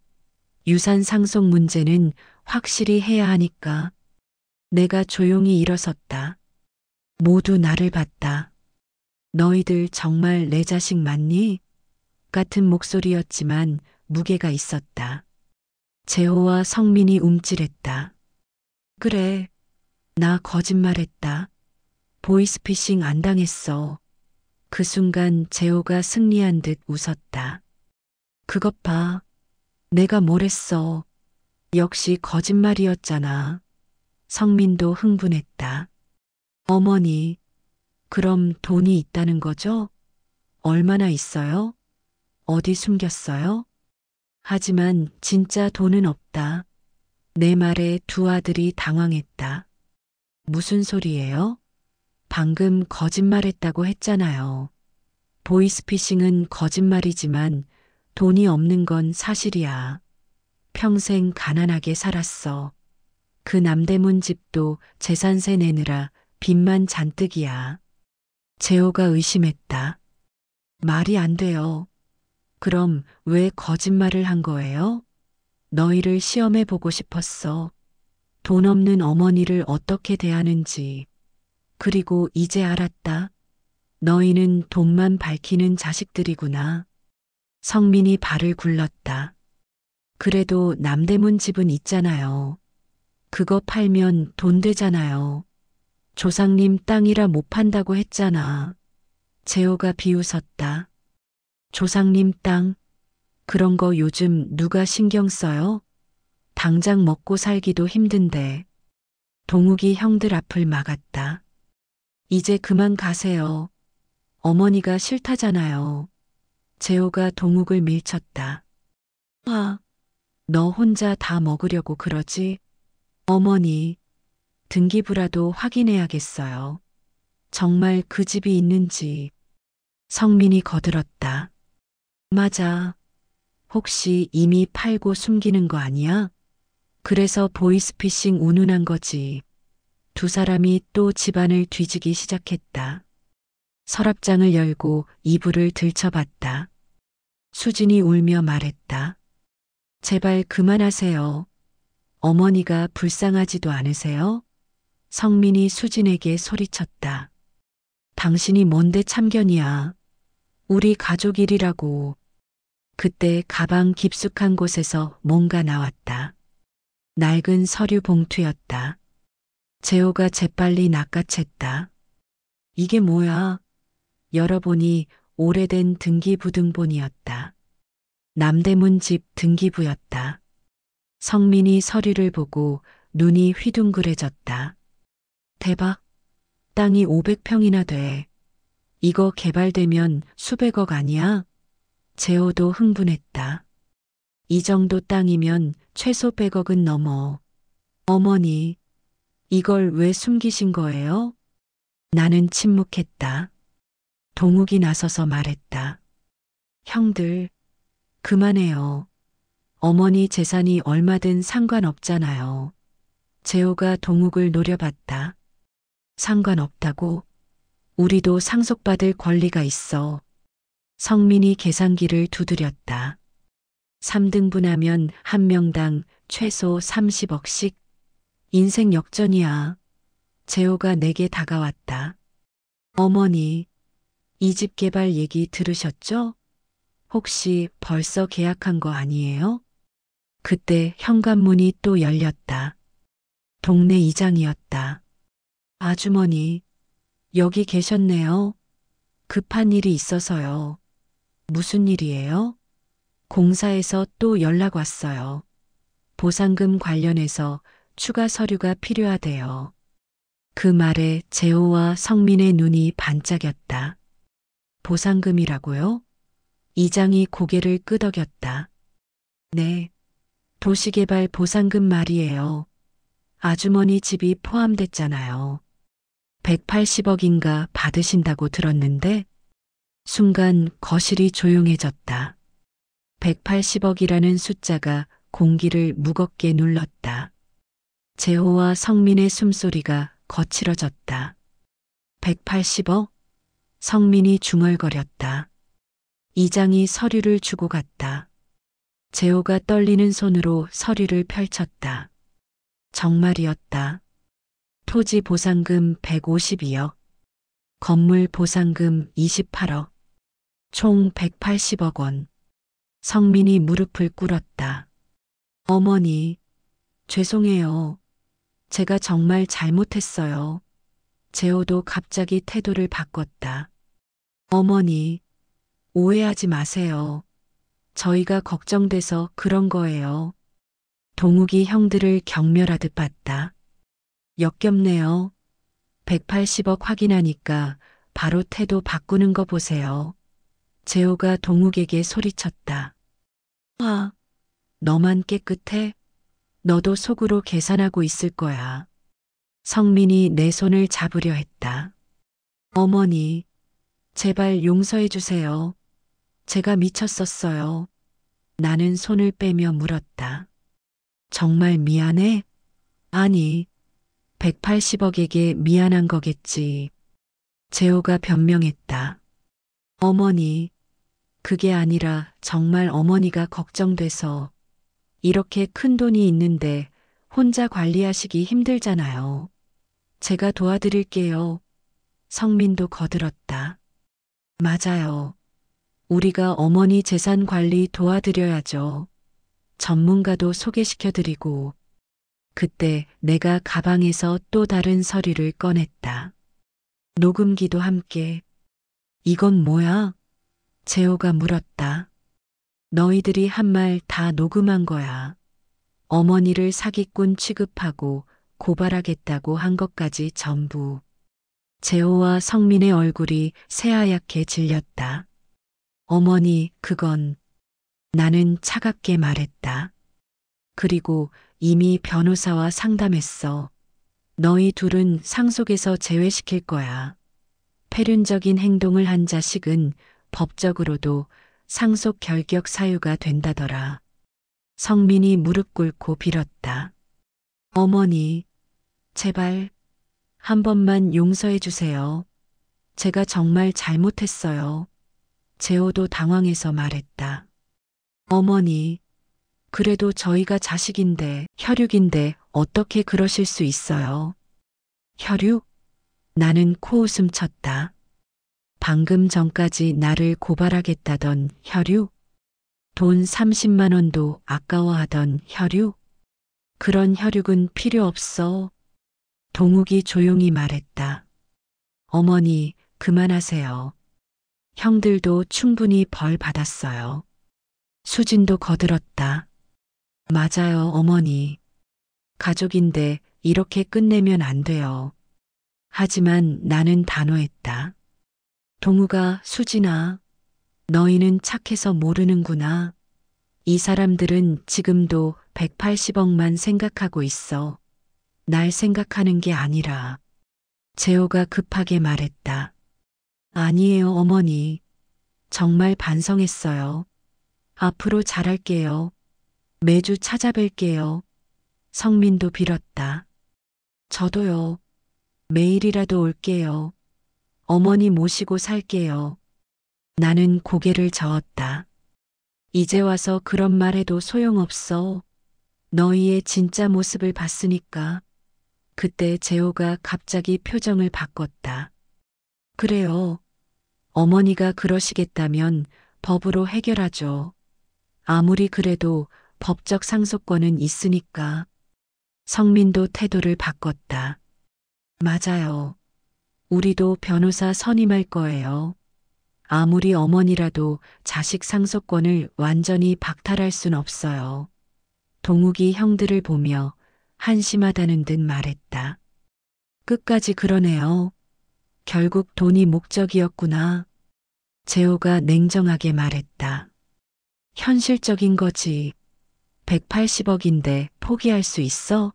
유산 상속 문제는 확실히 해야 하니까. 내가 조용히 일어섰다. 모두 나를 봤다. 너희들 정말 내 자식 맞니? 같은 목소리였지만 무게가 있었다. 재호와 성민이 움찔했다. 그래, 나 거짓말했다. 보이스피싱 안 당했어. 그 순간 재호가 승리한 듯 웃었다. 그것 봐. 내가 뭘 했어. 역시 거짓말이었잖아. 성민도 흥분했다. 어머니, 그럼 돈이 있다는 거죠? 얼마나 있어요? 어디 숨겼어요? 하지만 진짜 돈은 없다. 내 말에 두 아들이 당황했다. 무슨 소리예요? 방금 거짓말했다고 했잖아요. 보이스피싱은 거짓말이지만 돈이 없는 건 사실이야. 평생 가난하게 살았어. 그 남대문 집도 재산세 내느라 빚만 잔뜩이야. 재호가 의심했다. 말이 안 돼요. 그럼 왜 거짓말을 한 거예요? 너희를 시험해 보고 싶었어. 돈 없는 어머니를 어떻게 대하는지. 그리고 이제 알았다. 너희는 돈만 밝히는 자식들이구나. 성민이 발을 굴렀다. 그래도 남대문 집은 있잖아요. 그거 팔면 돈 되잖아요. 조상님 땅이라 못 판다고 했잖아. 재호가 비웃었다. 조상님 땅? 그런 거 요즘 누가 신경 써요? 당장 먹고 살기도 힘든데. 동욱이 형들 앞을 막았다. 이제 그만 가세요. 어머니가 싫다잖아요. 재호가 동욱을 밀쳤다. 아, 너 혼자 다 먹으려고 그러지? 어머니, 등기부라도 확인해야겠어요. 정말 그 집이 있는지. 성민이 거들었다. 맞아. 혹시 이미 팔고 숨기는 거 아니야? 그래서 보이스피싱 운운한 거지. 두 사람이 또 집안을 뒤지기 시작했다. 서랍장을 열고 이불을 들춰봤다. 수진이 울며 말했다. 제발 그만하세요. 어머니가 불쌍하지도 않으세요? 성민이 수진에게 소리쳤다. 당신이 뭔데 참견이야. 우리 가족 일이라고. 그때 가방 깊숙한 곳에서 뭔가 나왔다. 낡은 서류 봉투였다. 재호가 재빨리 낚아챘다. 이게 뭐야? 열어보니 오래된 등기부등본이었다. 남대문 집 등기부였다. 성민이 서류를 보고 눈이 휘둥그레졌다. 대박! 땅이 500평이나 돼. 이거 개발되면 수백억 아니야? 재호도 흥분했다. 이 정도 땅이면 최소 100억은 넘어. 어머니, 이걸 왜 숨기신 거예요? 나는 침묵했다. 동욱이 나서서 말했다. 형들, 그만해요. 어머니 재산이 얼마든 상관없잖아요. 재호가 동욱을 노려봤다. 상관없다고? 우리도 상속받을 권리가 있어. 성민이 계산기를 두드렸다. 3등분하면 한 명당 최소 30억씩. 인생 역전이야. 재호가 내게 다가왔다. 어머니, 이 집 개발 얘기 들으셨죠? 혹시 벌써 계약한 거 아니에요? 그때 현관문이 또 열렸다. 동네 이장이었다. 아주머니, 여기 계셨네요. 급한 일이 있어서요. 무슨 일이에요? 공사에서 또 연락 왔어요. 보상금 관련해서 추가 서류가 필요하대요. 그 말에 재호와 성민의 눈이 반짝였다. 보상금이라고요? 이장이 고개를 끄덕였다. 네, 도시개발 보상금 말이에요. 아주머니 집이 포함됐잖아요. 180억인가 받으신다고 들었는데 순간 거실이 조용해졌다. 180억이라는 숫자가 공기를 무겁게 눌렀다. 재호와 성민의 숨소리가 거칠어졌다. 180억? 성민이 중얼거렸다. 이장이 서류를 주고 갔다. 재호가 떨리는 손으로 서류를 펼쳤다. 정말이었다. 토지 보상금 152억, 건물 보상금 28억, 총 180억 원. 성민이 무릎을 꿇었다. 어머니, 죄송해요. 제가 정말 잘못했어요. 재호도 갑자기 태도를 바꿨다. 어머니, 오해하지 마세요. 저희가 걱정돼서 그런 거예요. 동욱이 형들을 경멸하듯 봤다. 역겹네요. 180억 확인하니까 바로 태도 바꾸는 거 보세요. 재호가 동욱에게 소리쳤다. 아, 너만 깨끗해? 너도 속으로 계산하고 있을 거야. 성민이 내 손을 잡으려 했다. 어머니, 제발 용서해 주세요. 제가 미쳤었어요. 나는 손을 빼며 물었다. 정말 미안해? 아니, 180억에게 미안한 거겠지. 재호가 변명했다. 어머니, 그게 아니라 정말 어머니가 걱정돼서 이렇게 큰 돈이 있는데 혼자 관리하시기 힘들잖아요. 제가 도와드릴게요. 성민도 거들었다. 맞아요. 우리가 어머니 재산 관리 도와드려야죠. 전문가도 소개시켜드리고. 그때 내가 가방에서 또 다른 서류를 꺼냈다. 녹음기도 함께. 이건 뭐야? 재호가 물었다. 너희들이 한 말 다 녹음한 거야. 어머니를 사기꾼 취급하고 고발하겠다고 한 것까지 전부. 재호와 성민의 얼굴이 새하얗게 질렸다. 어머니, 그건. 나는 차갑게 말했다. 그리고 이미 변호사와 상담했어. 너희 둘은 상속에서 제외시킬 거야. 폐륜적인 행동을 한 자식은 법적으로도 상속 결격 사유가 된다더라. 성민이 무릎 꿇고 빌었다. 어머니, 제발 한 번만 용서해 주세요. 제가 정말 잘못했어요. 재호도 당황해서 말했다. 어머니, 그래도 저희가 자식인데, 혈육인데 어떻게 그러실 수 있어요? 혈육? 나는 코웃음 쳤다. 방금 전까지 나를 고발하겠다던 혈육? 돈 30만 원도 아까워하던 혈육? 그런 혈육은 필요 없어. 동욱이 조용히 말했다. 어머니, 그만하세요. 형들도 충분히 벌 받았어요. 수진도 거들었다. 맞아요, 어머니. 가족인데 이렇게 끝내면 안 돼요. 하지만 나는 단호했다. 동우가, 수진아, 너희는 착해서 모르는구나. 이 사람들은 지금도 180억만 생각하고 있어. 날 생각하는 게 아니라. 재호가 급하게 말했다. 아니에요, 어머니. 정말 반성했어요. 앞으로 잘할게요. 매주 찾아뵐게요. 성민도 빌었다. 저도요. 매일이라도 올게요. 어머니 모시고 살게요. 나는 고개를 저었다. 이제 와서 그런 말 해도 소용없어. 너희의 진짜 모습을 봤으니까. 그때 재호가 갑자기 표정을 바꿨다. 그래요. 어머니가 그러시겠다면 법으로 해결하죠. 아무리 그래도 법적 상속권은 있으니까. 성민도 태도를 바꿨다. 맞아요. 우리도 변호사 선임할 거예요. 아무리 어머니라도 자식 상속권을 완전히 박탈할 순 없어요. 동욱이 형들을 보며 한심하다는 듯 말했다. 끝까지 그러네요. 결국 돈이 목적이었구나. 재호가 냉정하게 말했다. 현실적인 거지. 180억인데 포기할 수 있어?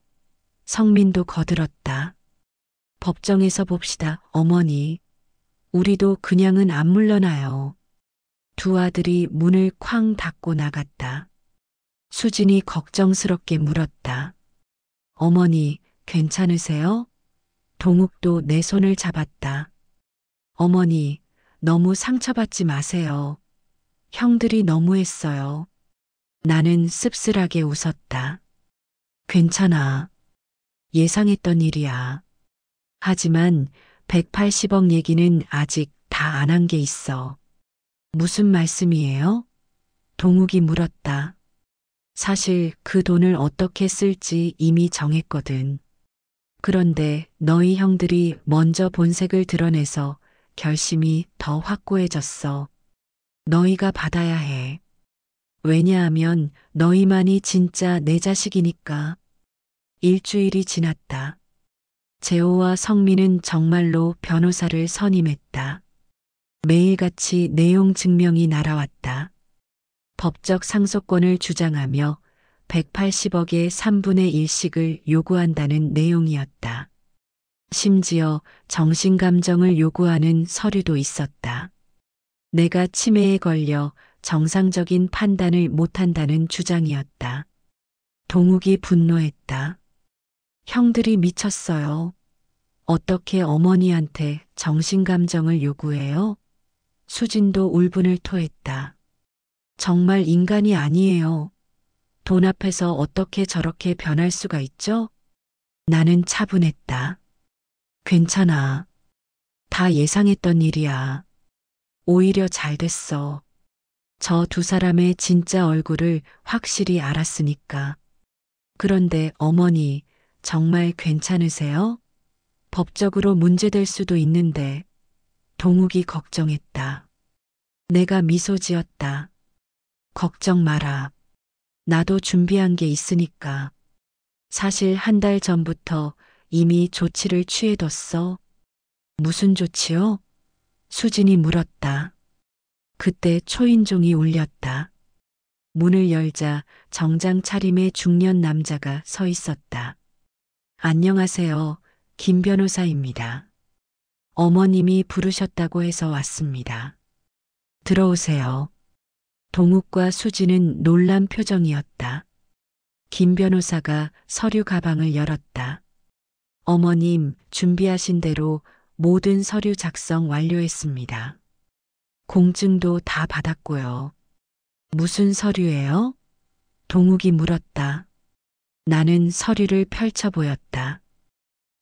성민도 거들었다. 법정에서 봅시다, 어머니. 우리도 그냥은 안 물러나요. 두 아들이 문을 쾅 닫고 나갔다. 수진이 걱정스럽게 물었다. 어머니, 괜찮으세요? 동욱도 내 손을 잡았다. 어머니, 너무 상처받지 마세요. 형들이 너무했어요. 나는 씁쓸하게 웃었다. 괜찮아. 예상했던 일이야. 하지만 180억 얘기는 아직 다 안 한 게 있어. 무슨 말씀이에요? 동욱이 물었다. 사실 그 돈을 어떻게 쓸지 이미 정했거든. 그런데 너희 형들이 먼저 본색을 드러내서 결심이 더 확고해졌어. 너희가 받아야 해. 왜냐하면 너희만이 진짜 내 자식이니까. 일주일이 지났다. 재호와 성민은 정말로 변호사를 선임했다. 매일같이 내용 증명이 날아왔다. 법적 상속권을 주장하며 180억의 3분의 1씩을 요구한다는 내용이었다. 심지어 정신감정을 요구하는 서류도 있었다. 내가 치매에 걸려 정상적인 판단을 못한다는 주장이었다. 동욱이 분노했다. 형들이 미쳤어요. 어떻게 어머니한테 정신감정을 요구해요? 수진도 울분을 토했다. 정말 인간이 아니에요. 돈 앞에서 어떻게 저렇게 변할 수가 있죠? 나는 차분했다. 괜찮아. 다 예상했던 일이야. 오히려 잘 됐어. 저 두 사람의 진짜 얼굴을 확실히 알았으니까. 그런데 어머니, 정말 괜찮으세요? 법적으로 문제될 수도 있는데. 동욱이 걱정했다. 내가 미소 지었다. 걱정 마라. 나도 준비한 게 있으니까. 사실 한 달 전부터 이미 조치를 취해뒀어. 무슨 조치요? 수진이 물었다. 그때 초인종이 울렸다. 문을 열자 정장 차림의 중년 남자가 서 있었다. 안녕하세요, 김 변호사입니다. 어머님이 부르셨다고 해서 왔습니다. 들어오세요. 동욱과 수진은 놀란 표정이었다. 김 변호사가 서류 가방을 열었다. 어머님, 준비하신 대로 모든 서류 작성 완료했습니다. 공증도 다 받았고요. 무슨 서류예요? 동욱이 물었다. 나는 서류를 펼쳐 보였다.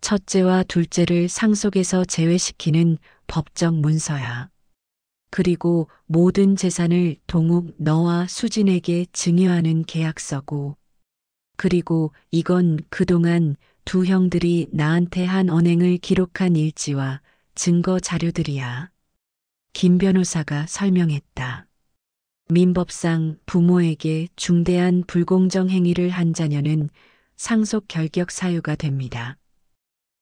첫째와 둘째를 상속에서 제외시키는 법적 문서야. 그리고 모든 재산을 동욱 너와 수진에게 증여하는 계약서고, 그리고 이건 그동안 두 형들이 나한테 한 언행을 기록한 일지와 증거 자료들이야. 김 변호사가 설명했다. 민법상 부모에게 중대한 불공정 행위를 한 자녀는 상속 결격 사유가 됩니다.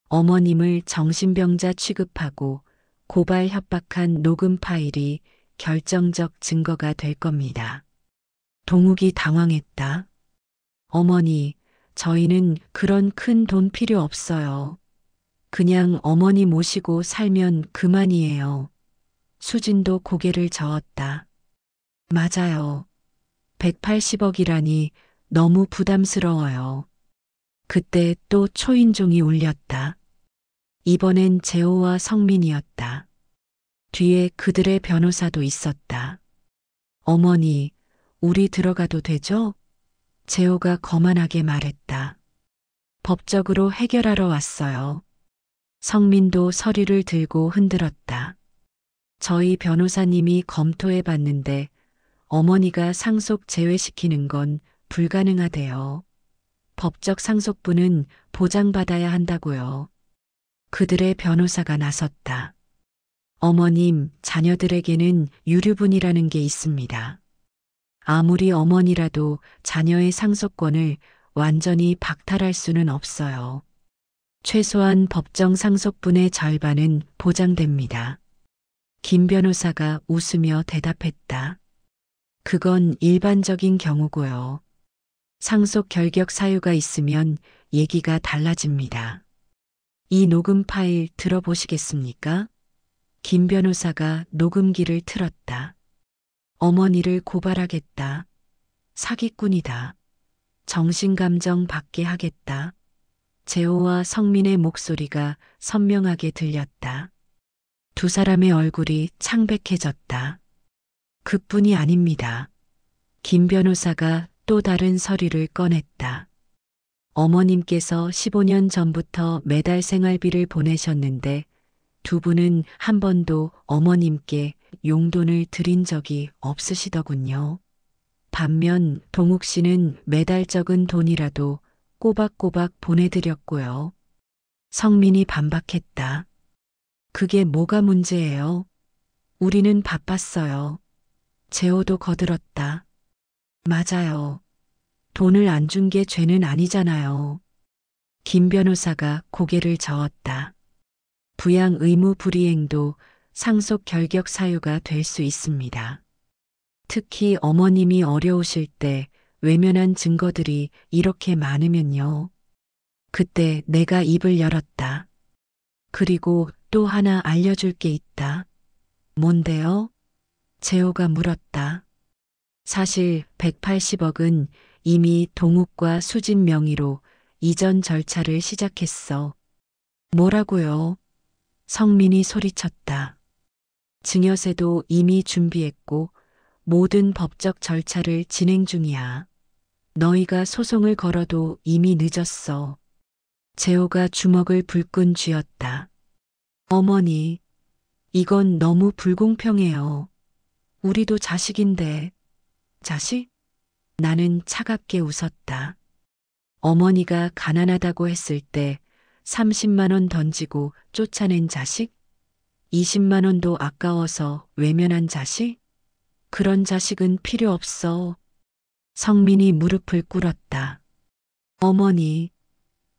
어머님을 정신병자 취급하고 고발 협박한 녹음 파일이 결정적 증거가 될 겁니다. 동욱이 당황했다. 어머니, 저희는 그런 큰 돈 필요 없어요. 그냥 어머니 모시고 살면 그만이에요. 수진도 고개를 저었다. 맞아요. 180억이라니 너무 부담스러워요. 그때 또 초인종이 울렸다. 이번엔 재호와 성민이었다. 뒤에 그들의 변호사도 있었다. 어머니, 우리 들어가도 되죠? 재호가 거만하게 말했다. 법적으로 해결하러 왔어요. 성민도 서류를 들고 흔들었다. 저희 변호사님이 검토해 봤는데 어머니가 상속 제외시키는 건 불가능하대요. 법적 상속분은 보장받아야 한다고요. 그들의 변호사가 나섰다. 어머님, 자녀들에게는 유류분이라는 게 있습니다. 아무리 어머니라도 자녀의 상속권을 완전히 박탈할 수는 없어요. 최소한 법정 상속분의 절반은 보장됩니다. 김 변호사가 웃으며 대답했다. 그건 일반적인 경우고요. 상속 결격 사유가 있으면 얘기가 달라집니다. 이 녹음 파일 들어보시겠습니까? 김 변호사가 녹음기를 틀었다. 어머니를 고발하겠다. 사기꾼이다. 정신감정 받게 하겠다. 재호와 성민의 목소리가 선명하게 들렸다. 두 사람의 얼굴이 창백해졌다. 그뿐이 아닙니다. 김 변호사가 또 다른 서류를 꺼냈다. 어머님께서 15년 전부터 매달 생활비를 보내셨는데 두 분은 한 번도 어머님께 용돈을 드린 적이 없으시더군요. 반면 동욱 씨는 매달 적은 돈이라도 꼬박꼬박 보내드렸고요. 성민이 반박했다. 그게 뭐가 문제예요? 우리는 바빴어요. 재호도 거들었다. 맞아요. 돈을 안 준 게 죄는 아니잖아요. 김 변호사가 고개를 저었다. 부양 의무 불이행도 상속 결격 사유가 될 수 있습니다. 특히 어머님이 어려우실 때 외면한 증거들이 이렇게 많으면요. 그때 내가 입을 열었다. 그리고 또 하나 알려줄 게 있다. 뭔데요? 재호가 물었다. 사실 180억은 이미 동욱과 수진 명의로 이전 절차를 시작했어. 뭐라고요? 성민이 소리쳤다. 증여세도 이미 준비했고 모든 법적 절차를 진행 중이야. 너희가 소송을 걸어도 이미 늦었어. 재호가 주먹을 불끈 쥐었다. 어머니, 이건 너무 불공평해요. 우리도 자식인데. 자식? 나는 차갑게 웃었다. 어머니가 가난하다고 했을 때 30만 원 던지고 쫓아낸 자식? 20만 원도 아까워서 외면한 자식? 그런 자식은 필요 없어. 성민이 무릎을 꿇었다. 어머니,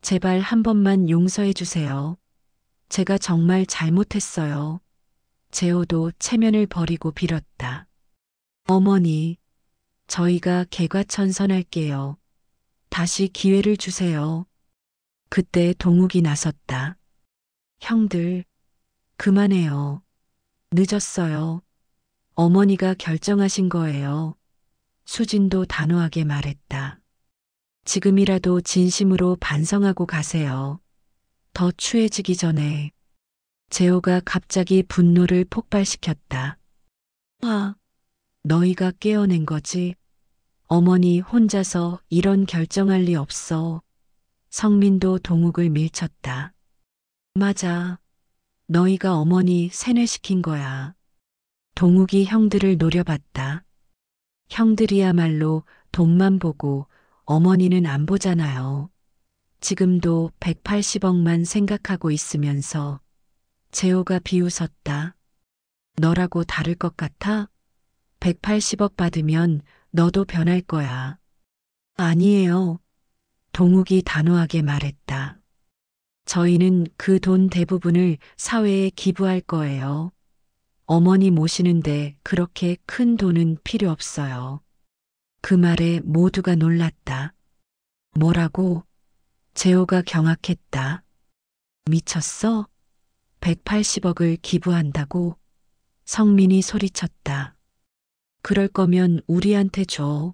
제발 한 번만 용서해 주세요. 제가 정말 잘못했어요. 재호도 체면을 버리고 빌었다. 어머니, 저희가 개과천선할게요. 다시 기회를 주세요. 그때 동욱이 나섰다. 형들, 그만해요. 늦었어요. 어머니가 결정하신 거예요. 수진도 단호하게 말했다. 지금이라도 진심으로 반성하고 가세요. 더 추해지기 전에. 재호가 갑자기 분노를 폭발시켰다. 너희가 깨어낸 거지? 어머니 혼자서 이런 결정할 리 없어. 성민도 동욱을 밀쳤다. 맞아. 너희가 어머니 세뇌시킨 거야. 동욱이 형들을 노려봤다. 형들이야말로 돈만 보고 어머니는 안 보잖아요. 지금도 180억만 생각하고 있으면서. 재호가 비웃었다. 너라고 다를 것 같아? 180억 받으면 너도 변할 거야. 아니에요. 동욱이 단호하게 말했다. 저희는 그 돈 대부분을 사회에 기부할 거예요. 어머니 모시는데 그렇게 큰 돈은 필요 없어요. 그 말에 모두가 놀랐다. 뭐라고? 재호가 경악했다. 미쳤어? 180억을 기부한다고? 성민이 소리쳤다. 그럴 거면 우리한테 줘.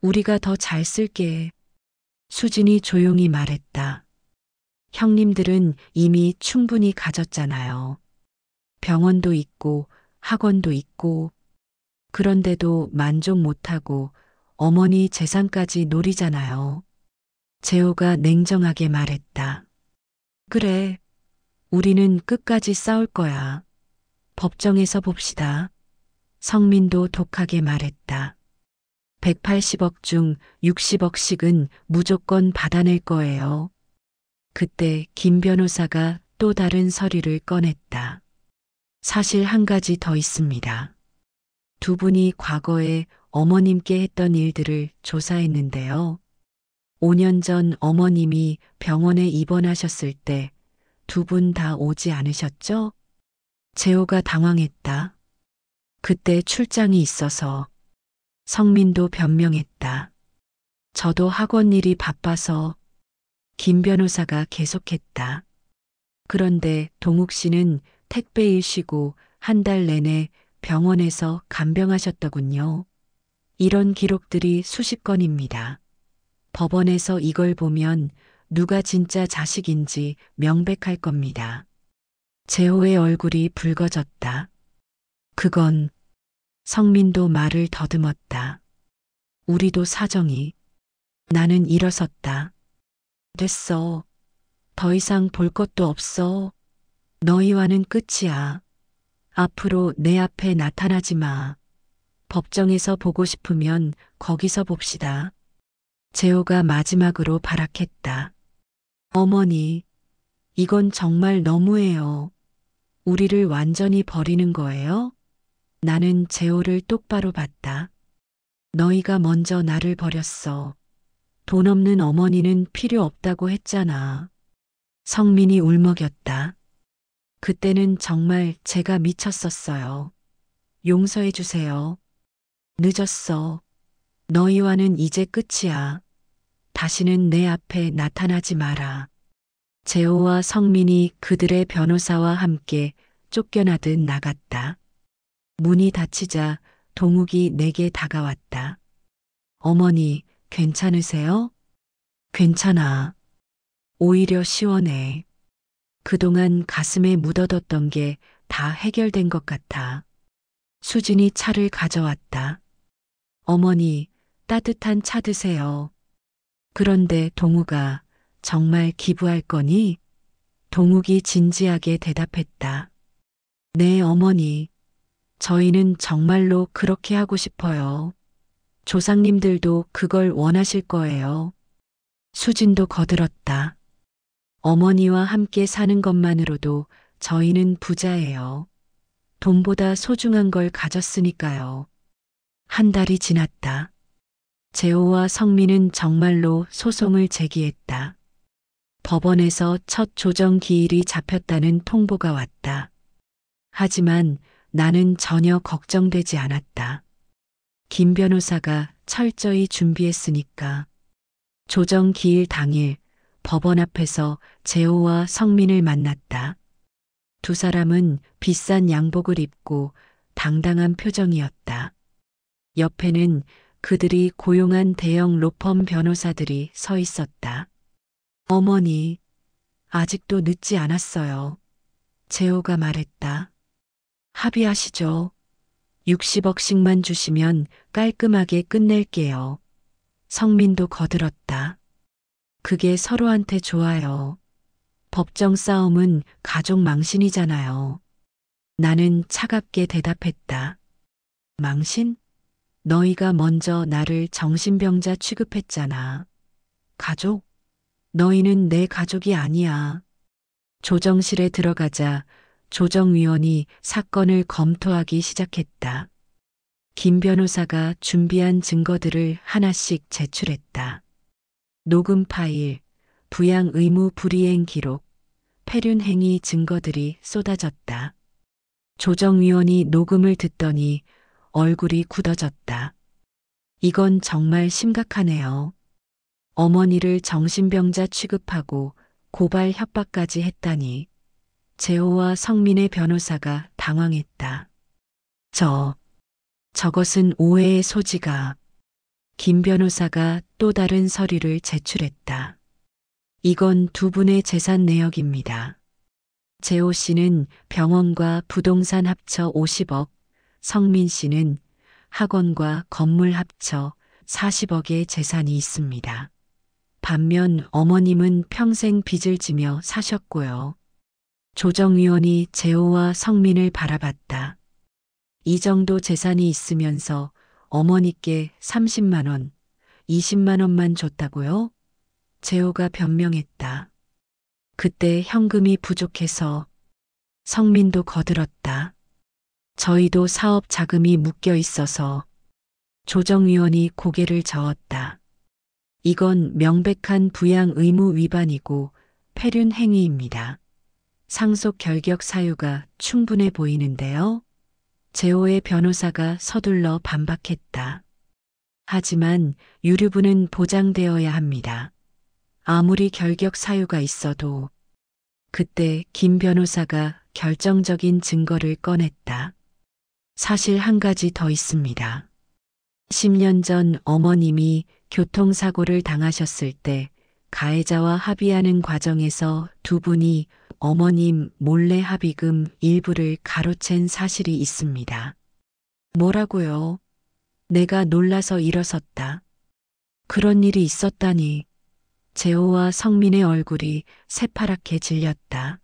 우리가 더 잘 쓸게. 수진이 조용히 말했다. 형님들은 이미 충분히 가졌잖아요. 병원도 있고 학원도 있고. 그런데도 만족 못하고 어머니 재산까지 노리잖아요. 재호가 냉정하게 말했다. 그래. 우리는 끝까지 싸울 거야. 법정에서 봅시다. 성민도 독하게 말했다. 180억 중 60억씩은 무조건 받아낼 거예요. 그때 김 변호사가 또 다른 서류를 꺼냈다. 사실 한 가지 더 있습니다. 두 분이 과거에 어머님께 했던 일들을 조사했는데요. 5년 전 어머님이 병원에 입원하셨을 때 두 분 다 오지 않으셨죠? 재호가 당황했다. 그때 출장이 있어서. 성민도 변명했다. 저도 학원 일이 바빠서. 김 변호사가 계속했다. 그런데 동욱 씨는 택배일 쉬고 한 달 내내 병원에서 간병하셨더군요. 이런 기록들이 수십 건입니다. 법원에서 이걸 보면 누가 진짜 자식인지 명백할 겁니다. 재호의 얼굴이 붉어졌다. 그건. 성민도 말을 더듬었다. 우리도 사정이. 나는 일어섰다. 됐어. 더 이상 볼 것도 없어. 너희와는 끝이야. 앞으로 내 앞에 나타나지 마. 법정에서 보고 싶으면 거기서 봅시다. 재호가 마지막으로 발악했다. 어머니, 이건 정말 너무해요. 우리를 완전히 버리는 거예요? 나는 재호를 똑바로 봤다. 너희가 먼저 나를 버렸어. 돈 없는 어머니는 필요 없다고 했잖아. 성민이 울먹였다. 그때는 정말 제가 미쳤었어요. 용서해 주세요. 늦었어. 너희와는 이제 끝이야. 다시는 내 앞에 나타나지 마라. 재호와 성민이 그들의 변호사와 함께 쫓겨나듯 나갔다. 문이 닫히자 동욱이 내게 다가왔다. 어머니, 괜찮으세요? 괜찮아. 오히려 시원해. 그동안 가슴에 묻어뒀던 게 다 해결된 것 같아. 수진이 차를 가져왔다. 어머니, 따뜻한 차 드세요. 그런데 동욱아, 정말 기부할 거니? 동욱이 진지하게 대답했다. 네, 어머니. 저희는 정말로 그렇게 하고 싶어요. 조상님들도 그걸 원하실 거예요. 수진도 거들었다. 어머니와 함께 사는 것만으로도 저희는 부자예요. 돈보다 소중한 걸 가졌으니까요. 한 달이 지났다. 재호와 성민은 정말로 소송을 제기했다. 법원에서 첫 조정 기일이 잡혔다는 통보가 왔다. 하지만 나는 전혀 걱정되지 않았다. 김 변호사가 철저히 준비했으니까. 조정 기일 당일 법원 앞에서 재호와 성민을 만났다. 두 사람은 비싼 양복을 입고 당당한 표정이었다. 옆에는 그들이 고용한 대형 로펌 변호사들이 서 있었다. 어머니, 아직도 늦지 않았어요. 재호가 말했다. 합의하시죠. 60억씩만 주시면 깔끔하게 끝낼게요. 성민도 거들었다. 그게 서로한테 좋아요. 법정 싸움은 가족 망신이잖아요. 나는 차갑게 대답했다. 망신? 너희가 먼저 나를 정신병자 취급했잖아. 가족? 너희는 내 가족이 아니야. 조정실에 들어가자 조정위원이 사건을 검토하기 시작했다. 김 변호사가 준비한 증거들을 하나씩 제출했다. 녹음 파일, 부양 의무 불이행 기록, 폐륜 행위 증거들이 쏟아졌다. 조정위원이 녹음을 듣더니 얼굴이 굳어졌다. 이건 정말 심각하네요. 어머니를 정신병자 취급하고 고발 협박까지 했다니. 재호와 성민의 변호사가 당황했다. 저것은 오해의 소지가. 김 변호사가 또 다른 서류를 제출했다. 이건 두 분의 재산 내역입니다. 재호 씨는 병원과 부동산 합쳐 50억, 성민 씨는 학원과 건물 합쳐 40억의 재산이 있습니다. 반면 어머님은 평생 빚을 지며 사셨고요. 조정위원이 재호와 성민을 바라봤다. 이 정도 재산이 있으면서 어머니께 30만 원, 20만 원만 줬다고요? 재호가 변명했다. 그때 현금이 부족해서. 성민도 거들었다. 저희도 사업 자금이 묶여 있어서. 조정위원이 고개를 저었다. 이건 명백한 부양 의무 위반이고 폐륜 행위입니다. 상속 결격 사유가 충분해 보이는데요. 재호의 변호사가 서둘러 반박했다. 하지만 유류분은 보장되어야 합니다. 아무리 결격 사유가 있어도. 그때 김 변호사가 결정적인 증거를 꺼냈다. 사실 한 가지 더 있습니다. 10년 전 어머님이 교통사고를 당하셨을 때 가해자와 합의하는 과정에서 두 분이 어머님 몰래 합의금 일부를 가로챈 사실이 있습니다. 뭐라고요? 내가 놀라서 일어섰다. 그런 일이 있었다니. 재호와 성민의 얼굴이 새파랗게 질렸다.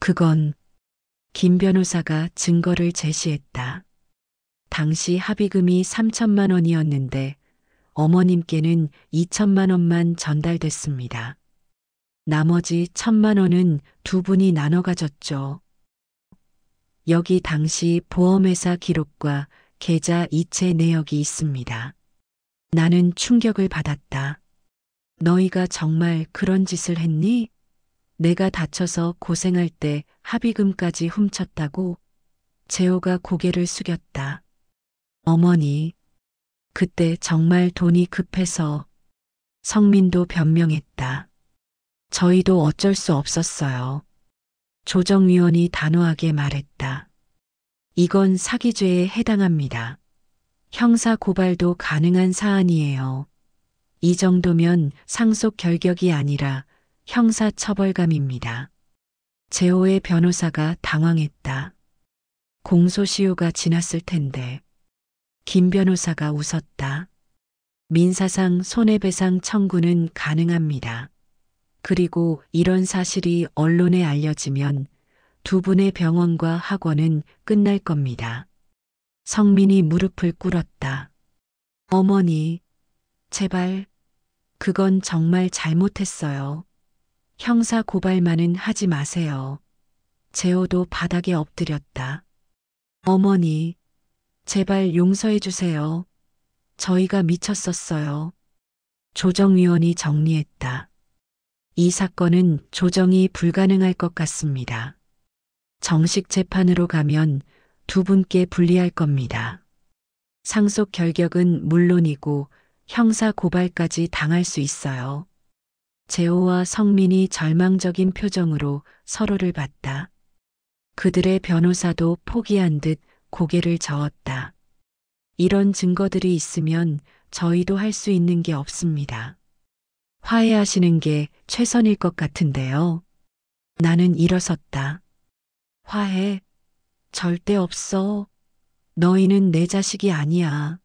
그건 김 변호사가 증거를 제시했다. 당시 합의금이 3천만 원이었는데 어머님께는 2천만 원만 전달됐습니다. 나머지 1천만 원은 두 분이 나눠 가졌죠. 여기 당시 보험회사 기록과 계좌 이체 내역이 있습니다. 나는 충격을 받았다. 너희가 정말 그런 짓을 했니? 내가 다쳐서 고생할 때 합의금까지 훔쳤다고? 재호가 고개를 숙였다. 어머니, 그때 정말 돈이 급해서. 성민도 변명했다. 저희도 어쩔 수 없었어요. 조정위원이 단호하게 말했다. 이건 사기죄에 해당합니다. 형사 고발도 가능한 사안이에요. 이 정도면 상속 결격이 아니라 형사 처벌감입니다. 재호의 변호사가 당황했다. 공소시효가 지났을 텐데. 김 변호사가 웃었다. 민사상 손해배상 청구는 가능합니다. 그리고 이런 사실이 언론에 알려지면 두 분의 병원과 학원은 끝날 겁니다. 성민이 무릎을 꿇었다. 어머니, 제발, 그건 정말 잘못했어요. 형사 고발만은 하지 마세요. 재호도 바닥에 엎드렸다. 어머니, 제발 용서해 주세요. 저희가 미쳤었어요. 조정위원이 정리했다. 이 사건은 조정이 불가능할 것 같습니다. 정식 재판으로 가면 두 분께 불리할 겁니다. 상속 결격은 물론이고 형사 고발까지 당할 수 있어요. 재호와 성민이 절망적인 표정으로 서로를 봤다. 그들의 변호사도 포기한 듯 고개를 저었다. 이런 증거들이 있으면 저희도 할 수 있는 게 없습니다. 화해하시는 게 최선일 것 같은데요. 나는 일어섰다. 화해? 절대 없어. 너희는 내 자식이 아니야.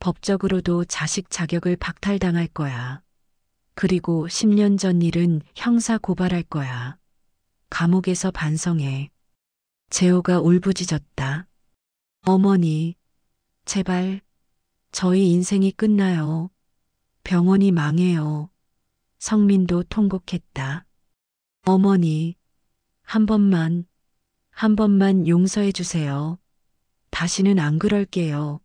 법적으로도 자식 자격을 박탈당할 거야. 그리고 10년 전 일은 형사 고발할 거야. 감옥에서 반성해. 재호가 울부짖었다. 어머니, 제발, 저희 인생이 끝나요. 병원이 망해요. 성민도 통곡했다. 어머니, 한 번만 용서해 주세요. 다시는 안 그럴게요.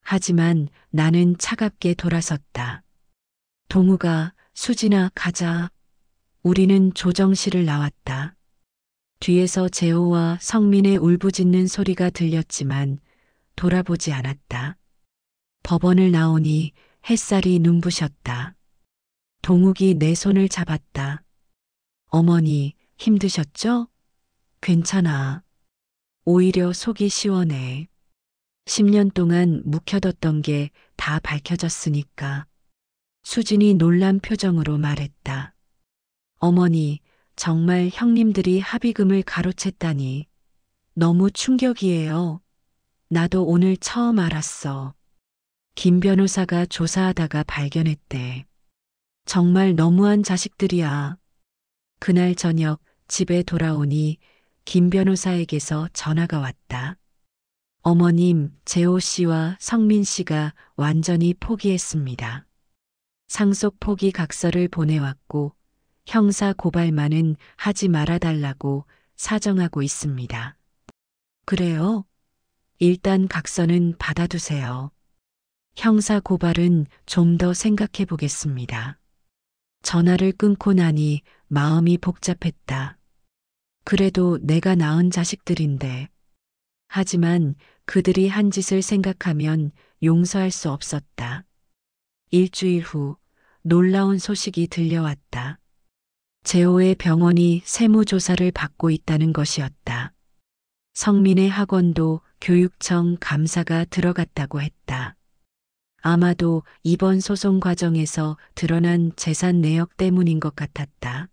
하지만 나는 차갑게 돌아섰다. 동우가, 수진아, 가자. 우리는 조정실을 나왔다. 뒤에서 재호와 성민의 울부짖는 소리가 들렸지만 돌아보지 않았다. 법원을 나오니 햇살이 눈부셨다. 동욱이 내 손을 잡았다. 어머니, 힘드셨죠? 괜찮아. 오히려 속이 시원해. 10년 동안 묵혀뒀던 게 다 밝혀졌으니까. 수진이 놀란 표정으로 말했다. 어머니, 정말 형님들이 합의금을 가로챘다니. 너무 충격이에요. 나도 오늘 처음 알았어. 김 변호사가 조사하다가 발견했대. 정말 너무한 자식들이야. 그날 저녁 집에 돌아오니 김 변호사에게서 전화가 왔다. 어머님, 재호 씨와 성민 씨가 완전히 포기했습니다. 상속 포기 각서를 보내왔고 형사 고발만은 하지 말아달라고 사정하고 있습니다. 그래요? 일단 각서는 받아두세요. 형사 고발은 좀 더 생각해 보겠습니다. 전화를 끊고 나니 마음이 복잡했다. 그래도 내가 낳은 자식들인데. 하지만 그들이 한 짓을 생각하면 용서할 수 없었다. 일주일 후 놀라운 소식이 들려왔다. 재호의 병원이 세무조사를 받고 있다는 것이었다. 성민의 학원도 교육청 감사가 들어갔다고 했다. 아마도 이번 소송 과정에서 드러난 재산 내역 때문인 것 같았다.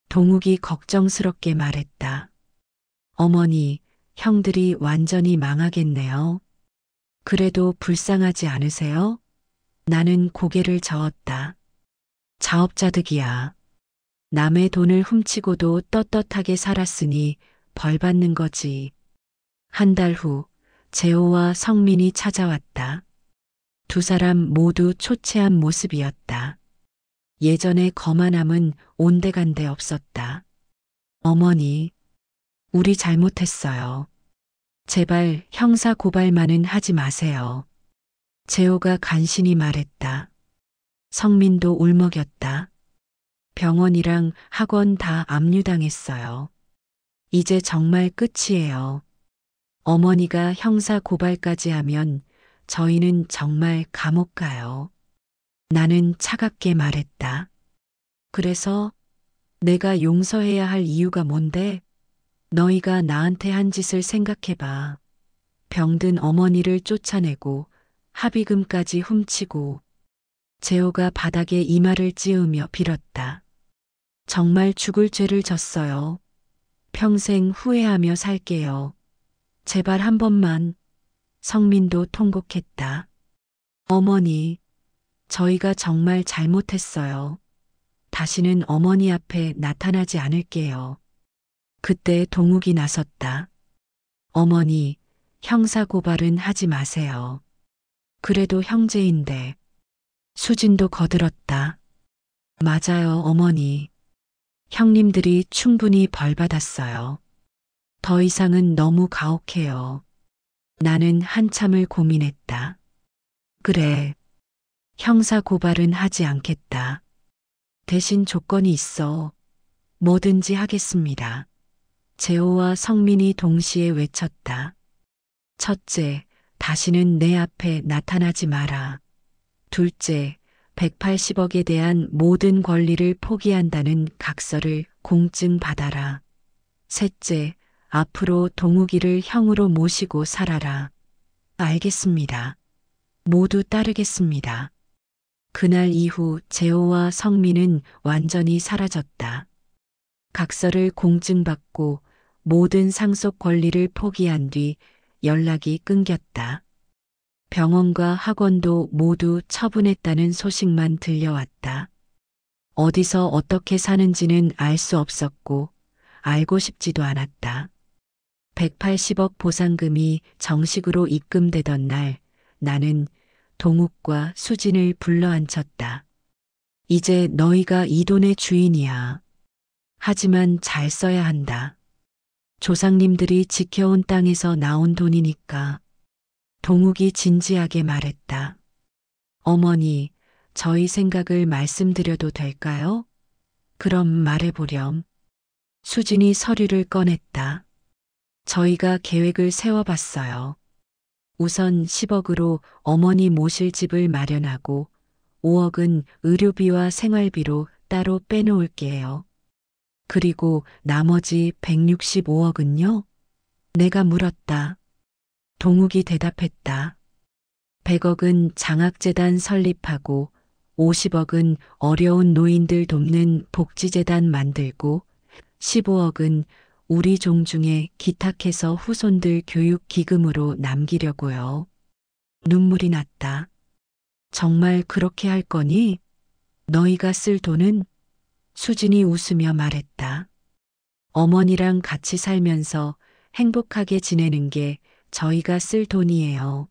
동욱이 걱정스럽게 말했다. 어머니, 형들이 완전히 망하겠네요. 그래도 불쌍하지 않으세요? 나는 고개를 저었다. 자업자득이야. 남의 돈을 훔치고도 떳떳하게 살았으니 벌 받는 거지. 한 달 후 재호와 성민이 찾아왔다. 두 사람 모두 초췌한 모습이었다. 예전의 거만함은 온데간데 없었다. 어머니, 우리 잘못했어요. 제발 형사 고발만은 하지 마세요. 재호가 간신히 말했다. 성민도 울먹였다. 병원이랑 학원 다 압류당했어요. 이제 정말 끝이에요. 어머니가 형사 고발까지 하면 저희는 정말 감옥 가요. 나는 차갑게 말했다. 그래서 내가 용서해야 할 이유가 뭔데? 너희가 나한테 한 짓을 생각해봐. 병든 어머니를 쫓아내고 합의금까지 훔치고. 재호가 바닥에 이마를 찌으며 빌었다. 정말 죽을 죄를 졌어요. 평생 후회하며 살게요. 제발 한 번만. 성민도 통곡했다. 어머니, 저희가 정말 잘못했어요. 다시는 어머니 앞에 나타나지 않을게요. 그때 동욱이 나섰다. 어머니, 형사 고발은 하지 마세요. 그래도 형제인데. 수진도 거들었다. 맞아요, 어머니. 형님들이 충분히 벌 받았어요. 더 이상은 너무 가혹해요. 나는 한참을 고민했다. 그래. 형사 고발은 하지 않겠다. 대신 조건이 있어. 뭐든지 하겠습니다. 재호와 성민이 동시에 외쳤다. 첫째, 다시는 내 앞에 나타나지 마라. 둘째, 180억에 대한 모든 권리를 포기한다는 각서를 공증 받아라. 셋째, 앞으로 동욱이를 형으로 모시고 살아라. 알겠습니다. 모두 따르겠습니다. 그날 이후 재호와 성민은 완전히 사라졌다. 각서를 공증받고 모든 상속 권리를 포기한 뒤 연락이 끊겼다. 병원과 학원도 모두 처분했다는 소식만 들려왔다. 어디서 어떻게 사는지는 알 수 없었고 알고 싶지도 않았다. 180억 보상금이 정식으로 입금되던 날 나는 동욱과 수진을 불러앉혔다. 이제 너희가 이 돈의 주인이야. 하지만 잘 써야 한다. 조상님들이 지켜온 땅에서 나온 돈이니까. 동욱이 진지하게 말했다. 어머니, 저희 생각을 말씀드려도 될까요? 그럼 말해보렴. 수진이 서류를 꺼냈다. 저희가 계획을 세워봤어요. 우선 10억으로 어머니 모실 집을 마련하고 5억은 의료비와 생활비로 따로 빼놓을게요. 그리고 나머지 165억은요? 내가 물었다. 동욱이 대답했다. 100억은 장학재단 설립하고 50억은 어려운 노인들 돕는 복지재단 만들고 15억은 우리 종중에 기탁해서 후손들 교육 기금으로 남기려고요. 눈물이 났다. 정말 그렇게 할 거니? 너희가 쓸 돈은? 수진이 웃으며 말했다. 어머니랑 같이 살면서 행복하게 지내는 게 저희가 쓸 돈이에요.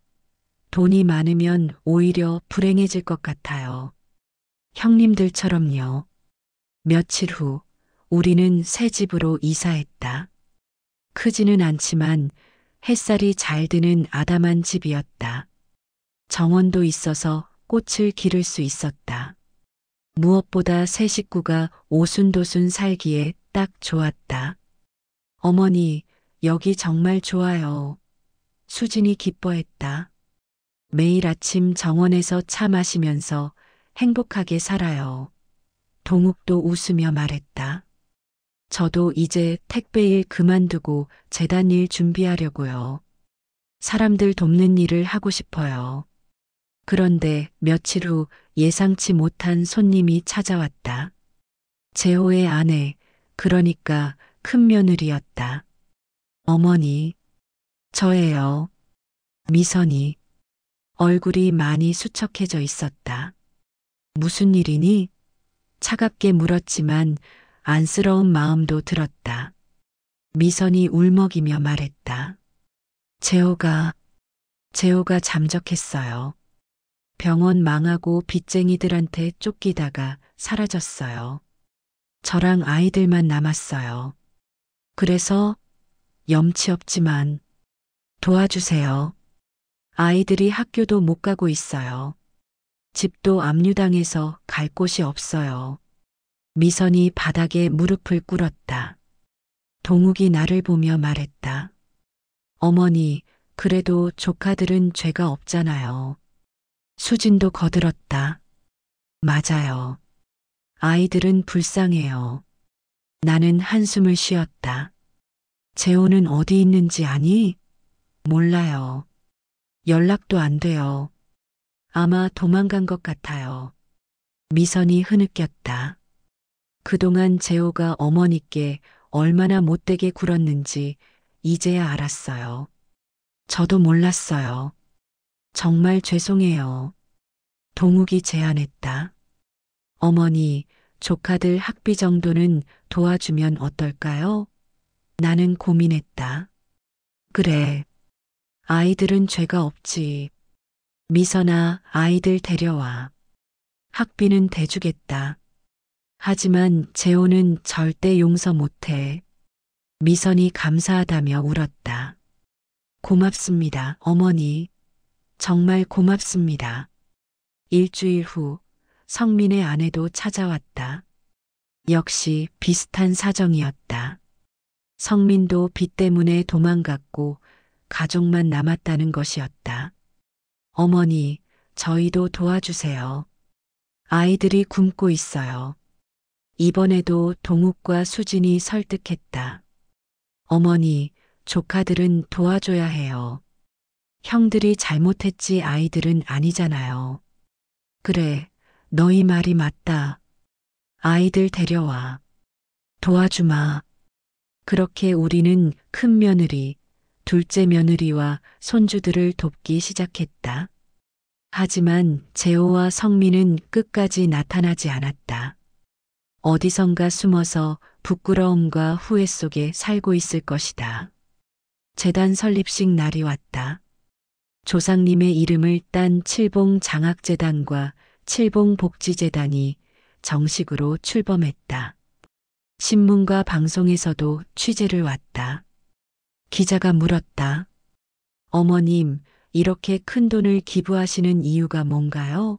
돈이 많으면 오히려 불행해질 것 같아요. 형님들처럼요. 며칠 후 우리는 새 집으로 이사했다. 크지는 않지만 햇살이 잘 드는 아담한 집이었다. 정원도 있어서 꽃을 기를 수 있었다. 무엇보다 새 식구가 오순도순 살기에 딱 좋았다. 어머니, 여기 정말 좋아요. 수진이 기뻐했다. 매일 아침 정원에서 차 마시면서 행복하게 살아요. 동욱도 웃으며 말했다. 저도 이제 택배 일 그만두고 재단 일 준비하려고요. 사람들 돕는 일을 하고 싶어요. 그런데 며칠 후 예상치 못한 손님이 찾아왔다. 재호의 아내, 그러니까 큰며느리였다. 어머니, 저예요. 미선이. 얼굴이 많이 수척해져 있었다. 무슨 일이니? 차갑게 물었지만 안쓰러운 마음도 들었다. 미선이 울먹이며 말했다. 재호가 잠적했어요. 병원 망하고 빚쟁이들한테 쫓기다가 사라졌어요. 저랑 아이들만 남았어요. 그래서 염치 없지만 도와주세요. 아이들이 학교도 못 가고 있어요. 집도 압류당해서 갈 곳이 없어요. 미선이 바닥에 무릎을 꿇었다. 동욱이 나를 보며 말했다. 어머니, 그래도 조카들은 죄가 없잖아요. 수진도 거들었다. 맞아요. 아이들은 불쌍해요. 나는 한숨을 쉬었다. 재호는 어디 있는지 아니? 몰라요. 연락도 안 돼요. 아마 도망간 것 같아요. 미선이 흐느꼈다. 그동안 재호가 어머니께 얼마나 못되게 굴었는지 이제야 알았어요. 저도 몰랐어요. 정말 죄송해요. 동욱이 제안했다. 어머니, 조카들 학비 정도는 도와주면 어떨까요? 나는 고민했다. 그래. 아이들은 죄가 없지. 미선아, 아이들 데려와. 학비는 대주겠다. 하지만 재호는 절대 용서 못해. 미선이 감사하다며 울었다. 고맙습니다, 어머니. 정말 고맙습니다. 일주일 후 성민의 아내도 찾아왔다. 역시 비슷한 사정이었다. 성민도 빚 때문에 도망갔고 가족만 남았다는 것이었다. 어머니, 저희도 도와주세요. 아이들이 굶고 있어요. 이번에도 동욱과 수진이 설득했다. 어머니, 조카들은 도와줘야 해요. 형들이 잘못했지 아이들은 아니잖아요. 그래, 너희 말이 맞다. 아이들 데려와. 도와주마. 그렇게 우리는 큰 며느리, 둘째 며느리와 손주들을 돕기 시작했다. 하지만 재호와 성민은 끝까지 나타나지 않았다. 어디선가 숨어서 부끄러움과 후회 속에 살고 있을 것이다. 재단 설립식 날이 왔다. 조상님의 이름을 딴 칠봉장학재단과 칠봉복지재단이 정식으로 출범했다. 신문과 방송에서도 취재를 왔다. 기자가 물었다. 어머님, 이렇게 큰 돈을 기부하시는 이유가 뭔가요?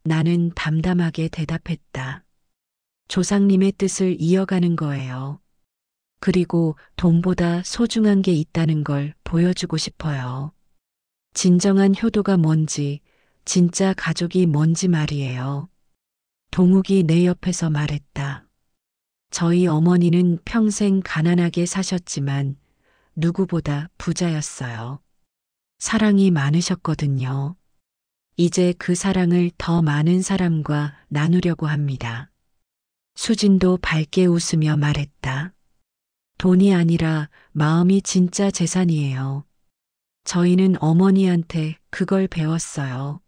나는 담담하게 대답했다. 조상님의 뜻을 이어가는 거예요. 그리고 돈보다 소중한 게 있다는 걸 보여주고 싶어요. 진정한 효도가 뭔지, 진짜 가족이 뭔지 말이에요. 동욱이 내 옆에서 말했다. 저희 어머니는 평생 가난하게 사셨지만 누구보다 부자였어요. 사랑이 많으셨거든요. 이제 그 사랑을 더 많은 사람과 나누려고 합니다. 수진도 밝게 웃으며 말했다. 돈이 아니라 마음이 진짜 재산이에요. 저희는 어머니한테 그걸 배웠어요.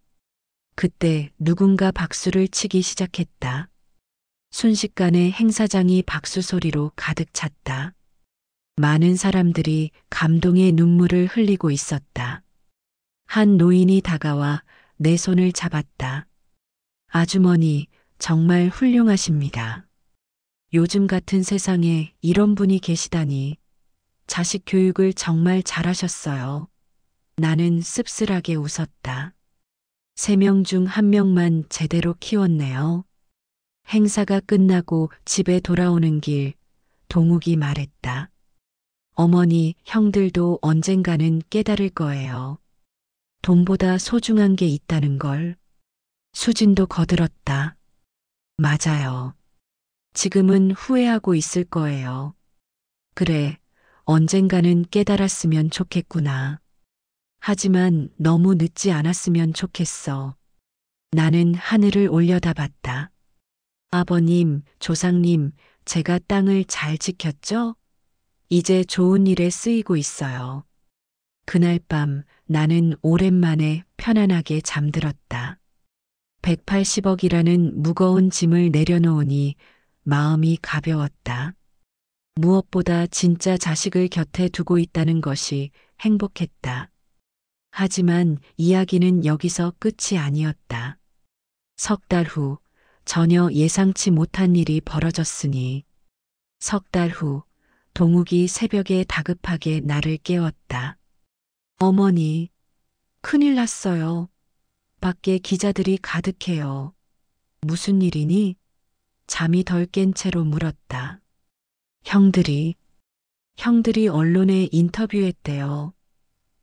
그때 누군가 박수를 치기 시작했다. 순식간에 행사장이 박수 소리로 가득 찼다. 많은 사람들이 감동의 눈물을 흘리고 있었다. 한 노인이 다가와 내 손을 잡았다. 아주머니, 정말 훌륭하십니다. 요즘 같은 세상에 이런 분이 계시다니. 자식 교육을 정말 잘하셨어요. 나는 씁쓸하게 웃었다. 3명 중 1명만 제대로 키웠네요. 행사가 끝나고 집에 돌아오는 길, 동욱이 말했다. 어머니, 형들도 언젠가는 깨달을 거예요. 돈보다 소중한 게 있다는 걸. 수진도 거들었다. 맞아요. 지금은 후회하고 있을 거예요. 그래, 언젠가는 깨달았으면 좋겠구나. 하지만 너무 늦지 않았으면 좋겠어. 나는 하늘을 올려다봤다. 아버님, 조상님, 제가 땅을 잘 지켰죠? 이제 좋은 일에 쓰이고 있어요. 그날 밤 나는 오랜만에 편안하게 잠들었다. 180억이라는 무거운 짐을 내려놓으니 마음이 가벼웠다. 무엇보다 진짜 자식을 곁에 두고 있다는 것이 행복했다. 하지만 이야기는 여기서 끝이 아니었다. 3달 후 전혀 예상치 못한 일이 벌어졌으니 3달 후 동욱이 새벽에 다급하게 나를 깨웠다. 어머니, 큰일 났어요. 밖에 기자들이 가득해요. 무슨 일이니? 잠이 덜 깬 채로 물었다. 형들이 언론에 인터뷰했대요.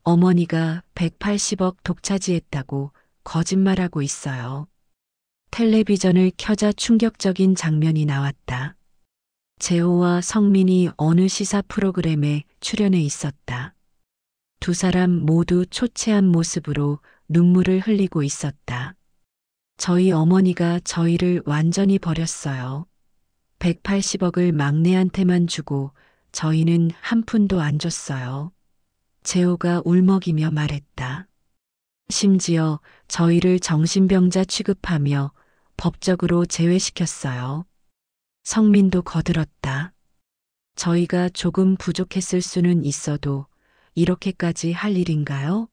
어머니가 180억 독차지했다고 거짓말하고 있어요. 텔레비전을 켜자 충격적인 장면이 나왔다. 재호와 성민이 어느 시사 프로그램에 출연해 있었다. 두 사람 모두 초췌한 모습으로 눈물을 흘리고 있었다. 저희 어머니가 저희를 완전히 버렸어요. 180억을 막내한테만 주고 저희는 한 푼도 안 줬어요. 재호가 울먹이며 말했다. 심지어 저희를 정신병자 취급하며 법적으로 제외시켰어요. 성민도 거들었다. 저희가 조금 부족했을 수는 있어도 이렇게까지 할 일인가요?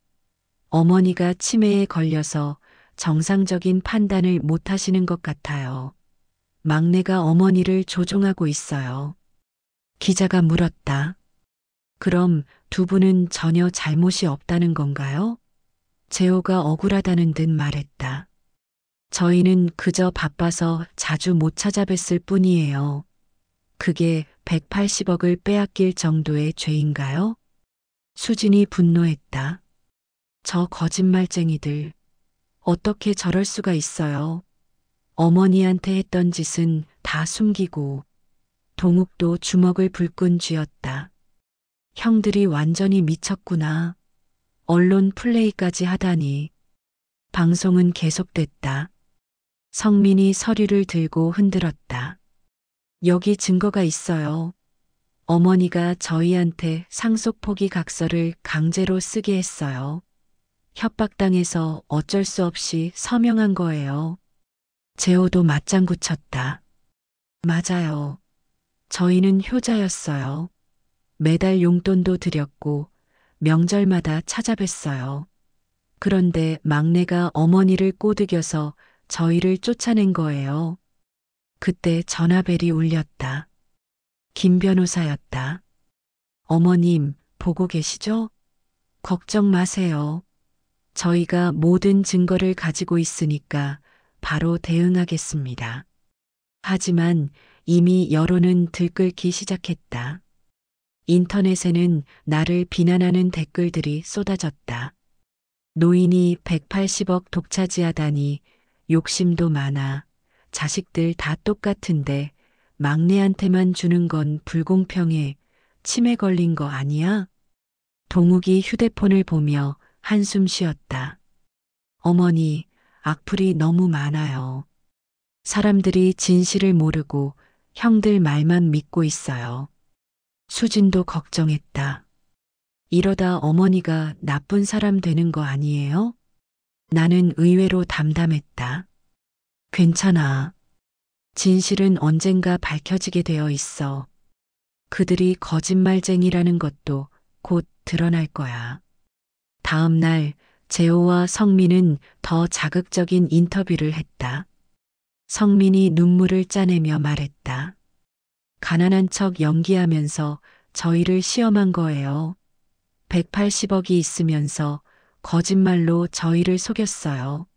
어머니가 치매에 걸려서 정상적인 판단을 못 하시는 것 같아요. 막내가 어머니를 조종하고 있어요. 기자가 물었다. 그럼 두 분은 전혀 잘못이 없다는 건가요? 재호가 억울하다는 듯 말했다. 저희는 그저 바빠서 자주 못 찾아뵀을 뿐이에요. 그게 180억을 빼앗길 정도의 죄인가요? 수진이 분노했다. 저 거짓말쟁이들. 어떻게 저럴 수가 있어요? 어머니한테 했던 짓은 다 숨기고 동욱도 주먹을 불끈 쥐었다. 형들이 완전히 미쳤구나. 언론 플레이까지 하다니. 방송은 계속됐다. 성민이 서류를 들고 흔들었다. 여기 증거가 있어요. 어머니가 저희한테 상속 포기 각서를 강제로 쓰게 했어요. 협박당해서 어쩔 수 없이 서명한 거예요. 재호도 맞장구 쳤다. 맞아요. 저희는 효자였어요. 매달 용돈도 드렸고 명절마다 찾아뵀어요. 그런데 막내가 어머니를 꼬드겨서 저희를 쫓아낸 거예요. 그때 전화벨이 울렸다. 김 변호사였다. 어머님, 보고 계시죠? 걱정 마세요. 저희가 모든 증거를 가지고 있으니까 바로 대응하겠습니다. 하지만 이미 여론은 들끓기 시작했다. 인터넷에는 나를 비난하는 댓글들이 쏟아졌다. 노인이 180억 독차지하다니 욕심도 많아. 자식들 다 똑같은데 막내한테만 주는 건 불공평해. 치매 걸린 거 아니야? 동욱이 휴대폰을 보며 한숨 쉬었다. 어머니, 악플이 너무 많아요. 사람들이 진실을 모르고 형들 말만 믿고 있어요. 수진도 걱정했다. 이러다 어머니가 나쁜 사람 되는 거 아니에요? 나는 의외로 담담했다. 괜찮아. 진실은 언젠가 밝혀지게 되어 있어. 그들이 거짓말쟁이라는 것도 곧 드러날 거야. 다음 날 재호와 성민은 더 자극적인 인터뷰를 했다. 성민이 눈물을 짜내며 말했다. 가난한 척 연기하면서 저희를 시험한 거예요. 180억이 있으면서 거짓말로 저희를 속였어요.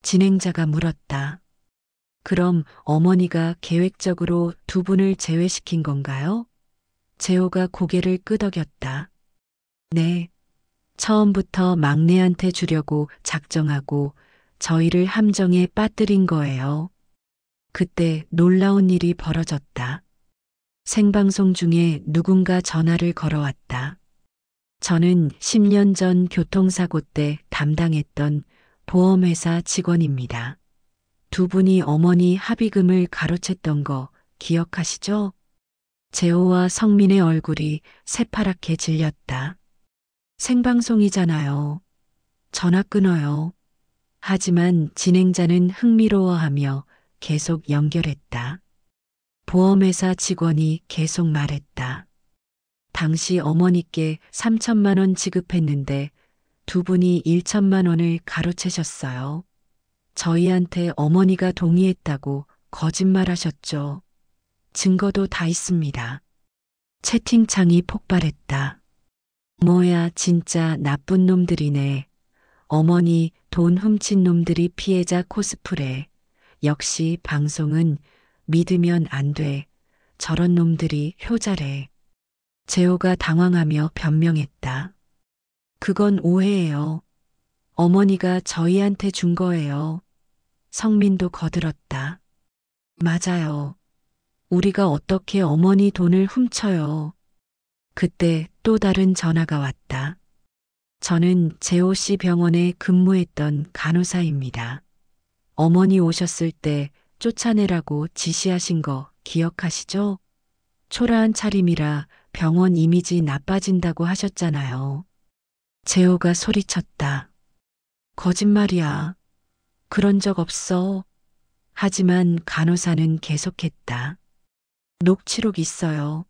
진행자가 물었다. 그럼 어머니가 계획적으로 두 분을 제외시킨 건가요? 재호가 고개를 끄덕였다. 네. 처음부터 막내한테 주려고 작정하고 저희를 함정에 빠뜨린 거예요. 그때 놀라운 일이 벌어졌다. 생방송 중에 누군가 전화를 걸어왔다. 저는 10년 전 교통사고 때 담당했던 보험회사 직원입니다. 두 분이 어머니 합의금을 가로챘던 거 기억하시죠? 재호와 성민의 얼굴이 새파랗게 질렸다. 생방송이잖아요. 전화 끊어요. 하지만 진행자는 흥미로워하며 계속 연결했다. 보험회사 직원이 계속 말했다. 당시 어머니께 3천만 원 지급했는데 두 분이 1천만 원을 가로채셨어요. 저희한테 어머니가 동의했다고 거짓말하셨죠. 증거도 다 있습니다. 채팅창이 폭발했다. 뭐야, 진짜 나쁜 놈들이네. 어머니 돈 훔친 놈들이 피해자 코스프레. 역시 방송은 믿으면 안 돼. 저런 놈들이 효자래. 재호가 당황하며 변명했다. 그건 오해예요. 어머니가 저희한테 준 거예요. 성민도 거들었다. 맞아요. 우리가 어떻게 어머니 돈을 훔쳐요. 그때 또 다른 전화가 왔다. 저는 재호 씨 병원에 근무했던 간호사입니다. 어머니 오셨을 때 쫓아내라고 지시하신 거 기억하시죠? 초라한 차림이라 병원 이미지 나빠진다고 하셨잖아요. 재호가 소리쳤다. 거짓말이야. 그런 적 없어. 하지만 간호사는 계속했다. 녹취록 있어요.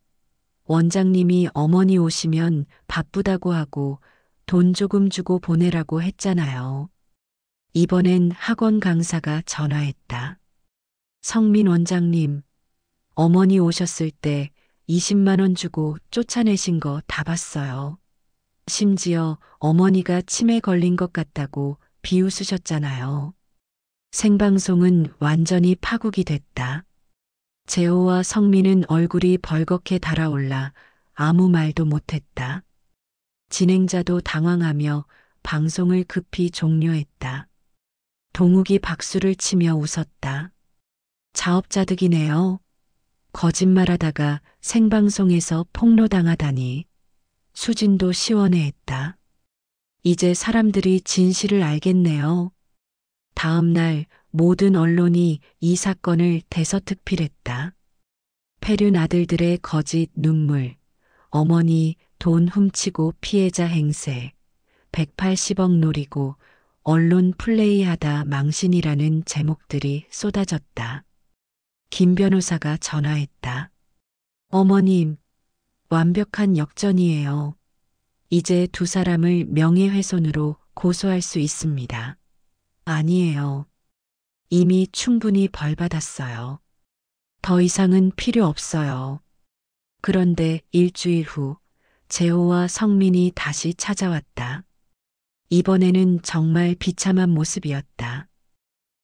원장님이 어머니 오시면 바쁘다고 하고 돈 조금 주고 보내라고 했잖아요. 이번엔 학원 강사가 전화했다. 성민 원장님, 어머니 오셨을 때 20만 원 주고 쫓아내신 거 다 봤어요. 심지어 어머니가 치매 걸린 것 같다고 비웃으셨잖아요. 생방송은 완전히 파국이 됐다. 재호와 성민은 얼굴이 벌겋게 달아올라 아무 말도 못했다. 진행자도 당황하며 방송을 급히 종료했다. 동욱이 박수를 치며 웃었다. 자업자득이네요. 거짓말하다가 생방송에서 폭로당하다니. 수진도 시원해했다. 이제 사람들이 진실을 알겠네요. 다음 날 모든 언론이 이 사건을 대서특필했다. 폐륜 아들들의 거짓 눈물, 어머니 돈 훔치고 피해자 행세, 180억 노리고 언론 플레이하다 망신이라는 제목들이 쏟아졌다. 김 변호사가 전화했다. 어머님, 완벽한 역전이에요. 이제 두 사람을 명예훼손으로 고소할 수 있습니다. 아니에요. 이미 충분히 벌받았어요. 더 이상은 필요 없어요. 그런데 일주일 후 재호와 성민이 다시 찾아왔다. 이번에는 정말 비참한 모습이었다.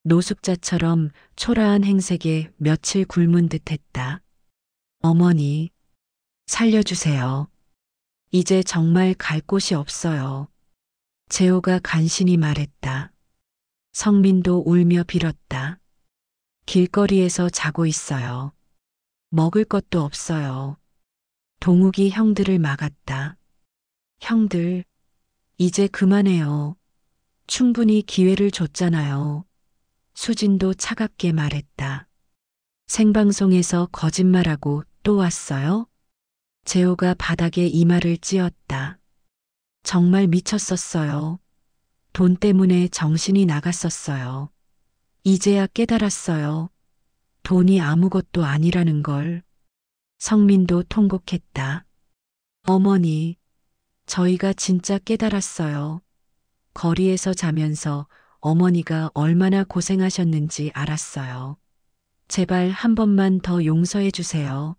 노숙자처럼 초라한 행색에 며칠 굶은 듯했다. 어머니, 살려주세요. 이제 정말 갈 곳이 없어요. 재호가 간신히 말했다. 성민도 울며 빌었다. 길거리에서 자고 있어요. 먹을 것도 없어요. 동욱이 형들을 막았다. 형들, 이제 그만해요. 충분히 기회를 줬잖아요. 수진도 차갑게 말했다. 생방송에서 거짓말하고 또 왔어요? 재호가 바닥에 이마를 찧었다. 정말 미쳤었어요. 돈 때문에 정신이 나갔었어요. 이제야 깨달았어요. 돈이 아무것도 아니라는 걸. 성민도 통곡했다. 어머니, 저희가 진짜 깨달았어요. 거리에서 자면서 어머니가 얼마나 고생하셨는지 알았어요. 제발 한 번만 더 용서해 주세요.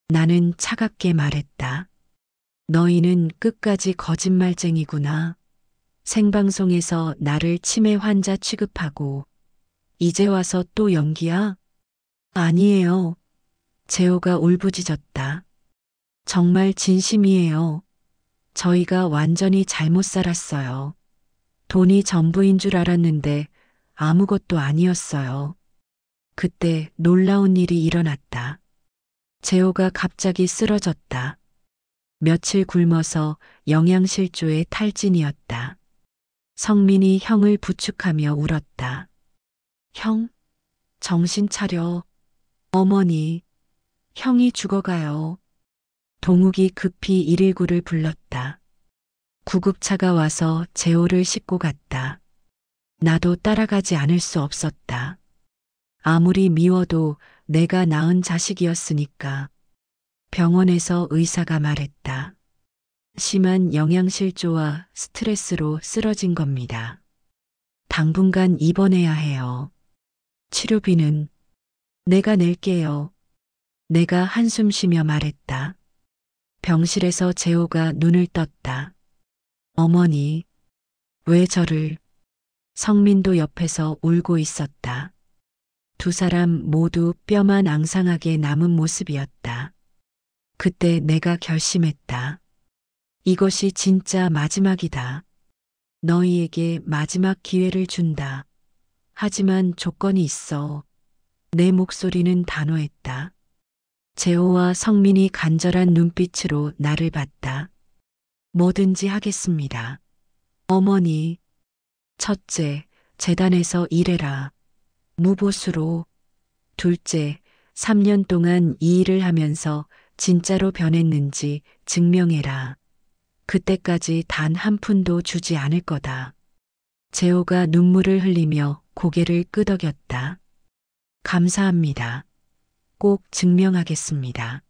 나는 차갑게 말했다. 너희는 끝까지 거짓말쟁이구나. 생방송에서 나를 치매 환자 취급하고 이제 와서 또 연기야? 아니에요. 재호가 울부짖었다. 정말 진심이에요. 저희가 완전히 잘못 살았어요. 돈이 전부인 줄 알았는데 아무것도 아니었어요. 그때 놀라운 일이 일어났다. 재호가 갑자기 쓰러졌다. 며칠 굶어서 영양실조에 탈진이었다. 성민이 형을 부축하며 울었다. 형, 정신 차려. 어머니, 형이 죽어가요. 동욱이 급히 119를 불렀다. 구급차가 와서 재호를 싣고 갔다. 나도 따라가지 않을 수 없었다. 아무리 미워도 내가 낳은 자식이었으니까. 병원에서 의사가 말했다. 심한 영양실조와 스트레스로 쓰러진 겁니다. 당분간 입원해야 해요. 치료비는 내가 낼게요. 내가 한숨 쉬며 말했다. 병실에서 재호가 눈을 떴다. 어머니, 왜 저를? 성민도 옆에서 울고 있었다. 두 사람 모두 뼈만 앙상하게 남은 모습이었다. 그때 내가 결심했다. 이것이 진짜 마지막이다. 너희에게 마지막 기회를 준다. 하지만 조건이 있어. 내 목소리는 단호했다. 재호와 성민이 간절한 눈빛으로 나를 봤다. 뭐든지 하겠습니다. 어머니, 첫째, 재단에서 일해라. 무보수로. 둘째, 3년 동안 이 일을 하면서 진짜로 변했는지 증명해라. 그때까지 단 한 푼도 주지 않을 거다. 재호가 눈물을 흘리며 고개를 끄덕였다. 감사합니다. 꼭 증명하겠습니다.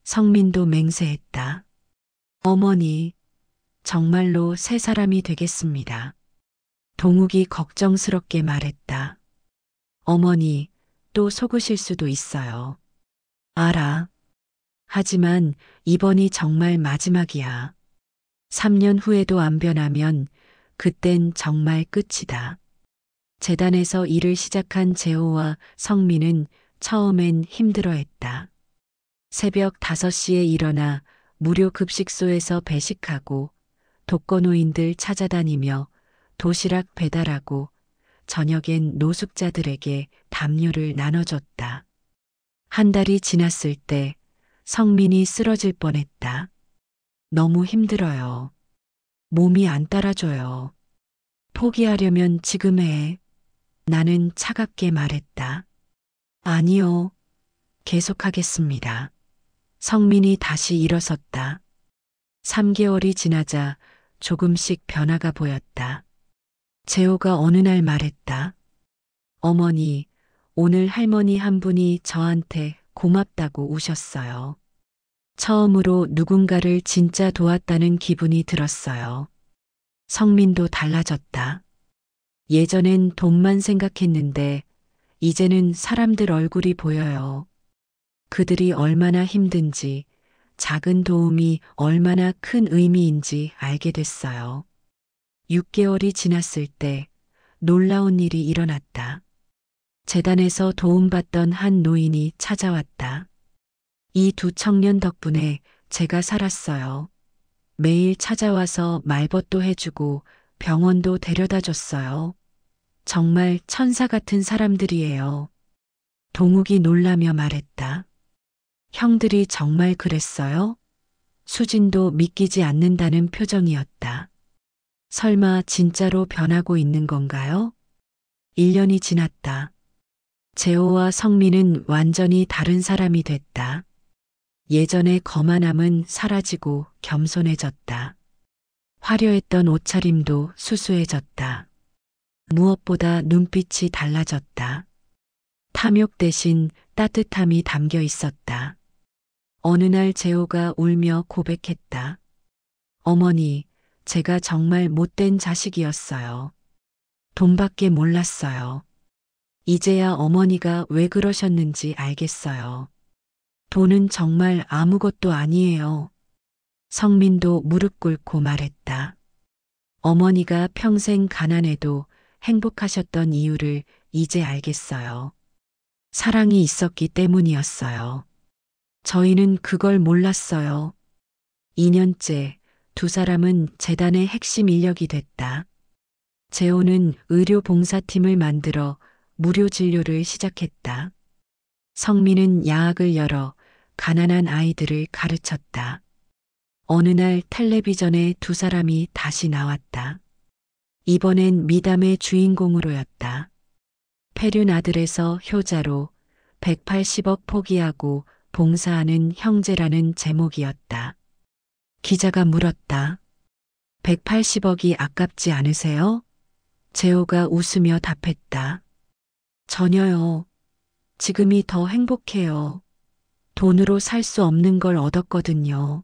성민도 맹세했다. 어머니, 정말로 새 사람이 되겠습니다. 동욱이 걱정스럽게 말했다. 어머니, 또 속으실 수도 있어요. 알아. 하지만 이번이 정말 마지막이야. 3년 후에도 안 변하면 그땐 정말 끝이다. 재단에서 일을 시작한 재호와 성민은 처음엔 힘들어했다. 새벽 5시에 일어나 무료 급식소에서 배식하고 독거노인들 찾아다니며 도시락 배달하고 저녁엔 노숙자들에게 담요를 나눠줬다. 한 달이 지났을 때 성민이 쓰러질 뻔했다. 너무 힘들어요. 몸이 안 따라줘요. 포기하려면 지금 해. 나는 차갑게 말했다. 아니요. 계속하겠습니다. 성민이 다시 일어섰다. 3개월이 지나자 조금씩 변화가 보였다. 재호가 어느 날 말했다. 어머니, 오늘 할머니 한 분이 저한테 고맙다고 우셨어요. 처음으로 누군가를 진짜 도왔다는 기분이 들었어요. 성민도 달라졌다. 예전엔 돈만 생각했는데 이제는 사람들 얼굴이 보여요. 그들이 얼마나 힘든지, 작은 도움이 얼마나 큰 의미인지 알게 됐어요. 6개월이 지났을 때 놀라운 일이 일어났다. 재단에서 도움받던 한 노인이 찾아왔다. 이 두 청년 덕분에 제가 살았어요. 매일 찾아와서 말벗도 해주고 병원도 데려다 줬어요. 정말 천사 같은 사람들이에요. 동욱이 놀라며 말했다. 형들이 정말 그랬어요? 수진도 믿기지 않는다는 표정이었다. 설마 진짜로 변하고 있는 건가요? 1년이 지났다. 재호와 성민은 완전히 다른 사람이 됐다. 예전의 거만함은 사라지고 겸손해졌다. 화려했던 옷차림도 수수해졌다. 무엇보다 눈빛이 달라졌다. 탐욕 대신 따뜻함이 담겨 있었다. 어느 날 재호가 울며 고백했다. 어머니, 제가 정말 못된 자식이었어요. 돈밖에 몰랐어요. 이제야 어머니가 왜 그러셨는지 알겠어요. 돈은 정말 아무것도 아니에요. 성민도 무릎 꿇고 말했다. 어머니가 평생 가난해도 행복하셨던 이유를 이제 알겠어요. 사랑이 있었기 때문이었어요. 저희는 그걸 몰랐어요. 2년째 두 사람은 재단의 핵심 인력이 됐다. 재호는 의료 봉사팀을 만들어 무료 진료를 시작했다. 성민은 야학을 열어 가난한 아이들을 가르쳤다. 어느 날 텔레비전에 두 사람이 다시 나왔다. 이번엔 미담의 주인공으로였다. 폐륜 아들에서 효자로 180억 포기하고 봉사하는 형제라는 제목이었다. 기자가 물었다. 180억이 아깝지 않으세요? 재호가 웃으며 답했다. 전혀요. 지금이 더 행복해요. 돈으로 살 수 없는 걸 얻었거든요.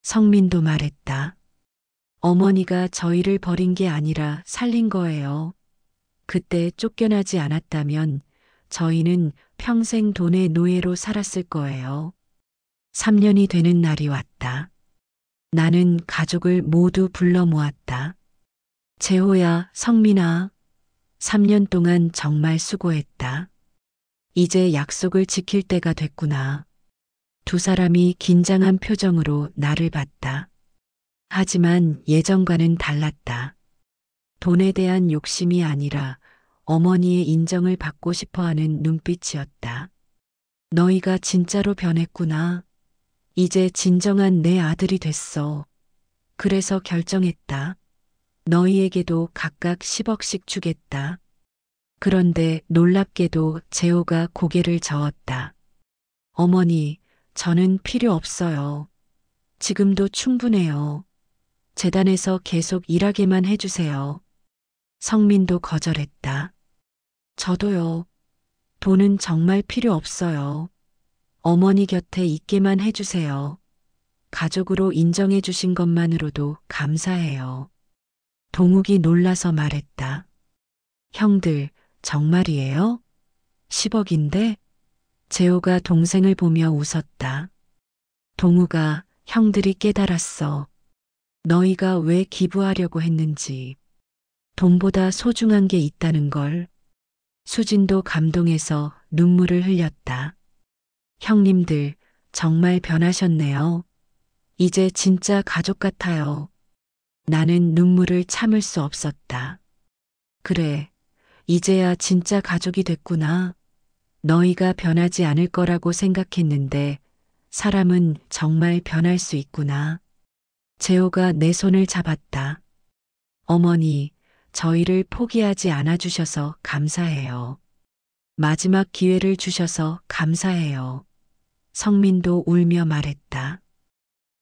성민도 말했다. 어머니가 저희를 버린 게 아니라 살린 거예요. 그때 쫓겨나지 않았다면 저희는 평생 돈의 노예로 살았을 거예요. 3년이 되는 날이 왔다. 나는 가족을 모두 불러 모았다. 재호야, 성민아, 3년 동안 정말 수고했다. 이제 약속을 지킬 때가 됐구나. 두 사람이 긴장한 표정으로 나를 봤다. 하지만 예전과는 달랐다. 돈에 대한 욕심이 아니라 어머니의 인정을 받고 싶어 하는 눈빛이었다. 너희가 진짜로 변했구나. 이제 진정한 내 아들이 됐어. 그래서 결정했다. 너희에게도 각각 10억씩 주겠다. 그런데 놀랍게도 재호가 고개를 저었다. 어머니, 저는 필요 없어요. 지금도 충분해요. 재단에서 계속 일하게만 해주세요. 성민도 거절했다. 저도요. 돈은 정말 필요 없어요. 어머니 곁에 있게만 해주세요. 가족으로 인정해 주신 것만으로도 감사해요. 동욱이 놀라서 말했다. 형들, 정말이에요? 10억인데? 재호가 동생을 보며 웃었다. 동욱아, 형들이 깨달았어. 너희가 왜 기부하려고 했는지. 돈보다 소중한 게 있다는 걸. 수진도 감동해서 눈물을 흘렸다. 형님들, 정말 변하셨네요. 이제 진짜 가족 같아요. 나는 눈물을 참을 수 없었다. 그래, 이제야 진짜 가족이 됐구나. 너희가 변하지 않을 거라고 생각했는데 사람은 정말 변할 수 있구나. 재호가 내 손을 잡았다. 어머니, 저희를 포기하지 않아 주셔서 감사해요. 마지막 기회를 주셔서 감사해요. 성민도 울며 말했다.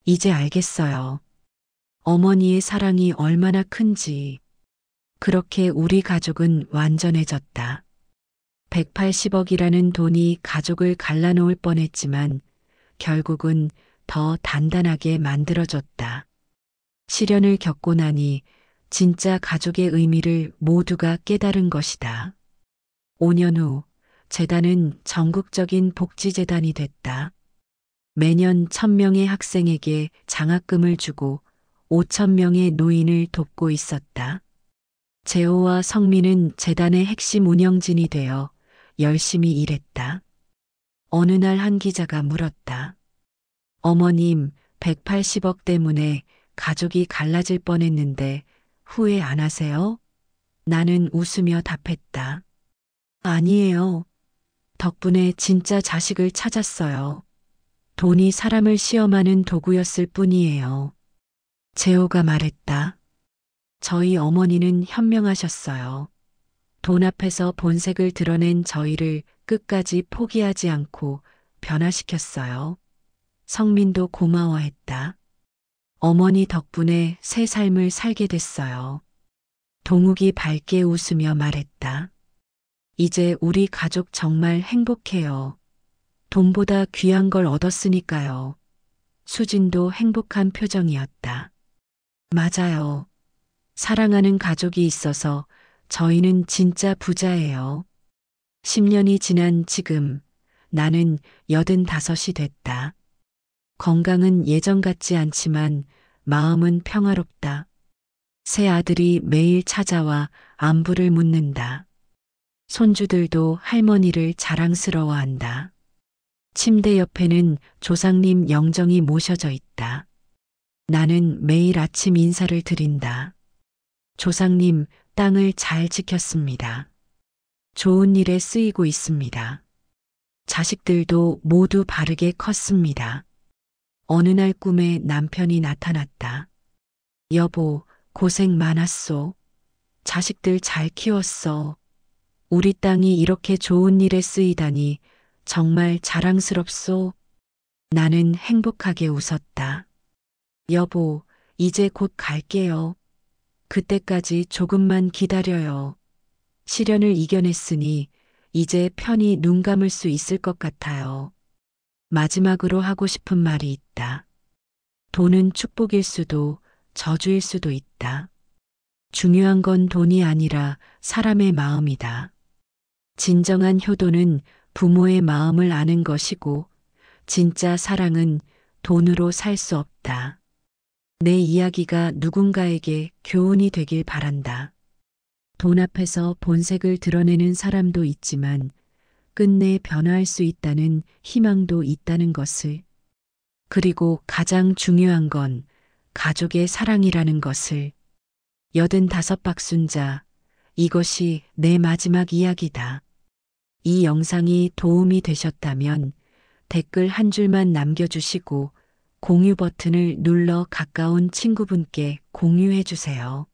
이제 알겠어요. 어머니의 사랑이 얼마나 큰지. 그렇게 우리 가족은 완전해졌다. 180억이라는 돈이 가족을 갈라놓을 뻔했지만 결국은 더 단단하게 만들어졌다. 시련을 겪고 나니 진짜 가족의 의미를 모두가 깨달은 것이다. 5년 후 재단은 전국적인 복지재단이 됐다. 매년 1,000명의 학생에게 장학금을 주고 5,000명의 노인을 돕고 있었다. 재호와 성민은 재단의 핵심 운영진이 되어 열심히 일했다. 어느 날 한 기자가 물었다. 어머님, 180억 때문에 가족이 갈라질 뻔했는데 후회 안 하세요? 나는 웃으며 답했다. 아니에요. 덕분에 진짜 자식을 찾았어요. 돈이 사람을 시험하는 도구였을 뿐이에요. 재호가 말했다. 저희 어머니는 현명하셨어요. 돈 앞에서 본색을 드러낸 저희를 끝까지 포기하지 않고 변화시켰어요. 성민도 고마워했다. 어머니 덕분에 새 삶을 살게 됐어요. 동욱이 밝게 웃으며 말했다. 이제 우리 가족 정말 행복해요. 돈보다 귀한 걸 얻었으니까요. 수진도 행복한 표정이었다. 맞아요. 사랑하는 가족이 있어서 저희는 진짜 부자예요. 10년이 지난 지금 나는 85이 됐다. 건강은 예전 같지 않지만 마음은 평화롭다. 새 아들이 매일 찾아와 안부를 묻는다. 손주들도 할머니를 자랑스러워한다. 침대 옆에는 조상님 영정이 모셔져 있다. 나는 매일 아침 인사를 드린다. 조상님, 땅을 잘 지켰습니다. 좋은 일에 쓰이고 있습니다. 자식들도 모두 바르게 컸습니다. 어느 날 꿈에 남편이 나타났다. 여보, 고생 많았소. 자식들 잘 키웠어. 우리 땅이 이렇게 좋은 일에 쓰이다니 정말 자랑스럽소. 나는 행복하게 웃었다. 여보, 이제 곧 갈게요. 그때까지 조금만 기다려요. 시련을 이겨냈으니 이제 편히 눈 감을 수 있을 것 같아요. 마지막으로 하고 싶은 말이 있다. 돈은 축복일 수도 저주일 수도 있다. 중요한 건 돈이 아니라 사람의 마음이다. 진정한 효도는 부모의 마음을 아는 것이고 진짜 사랑은 돈으로 살 수 없다. 내 이야기가 누군가에게 교훈이 되길 바란다. 돈 앞에서 본색을 드러내는 사람도 있지만 끝내 변화할 수 있다는 희망도 있다는 것을. 그리고 가장 중요한 건 가족의 사랑이라는 것을. 85 박순자, 이것이 내 마지막 이야기다. 이 영상이 도움이 되셨다면 댓글 한 줄만 남겨주시고 공유 버튼을 눌러 가까운 친구분께 공유해 주세요.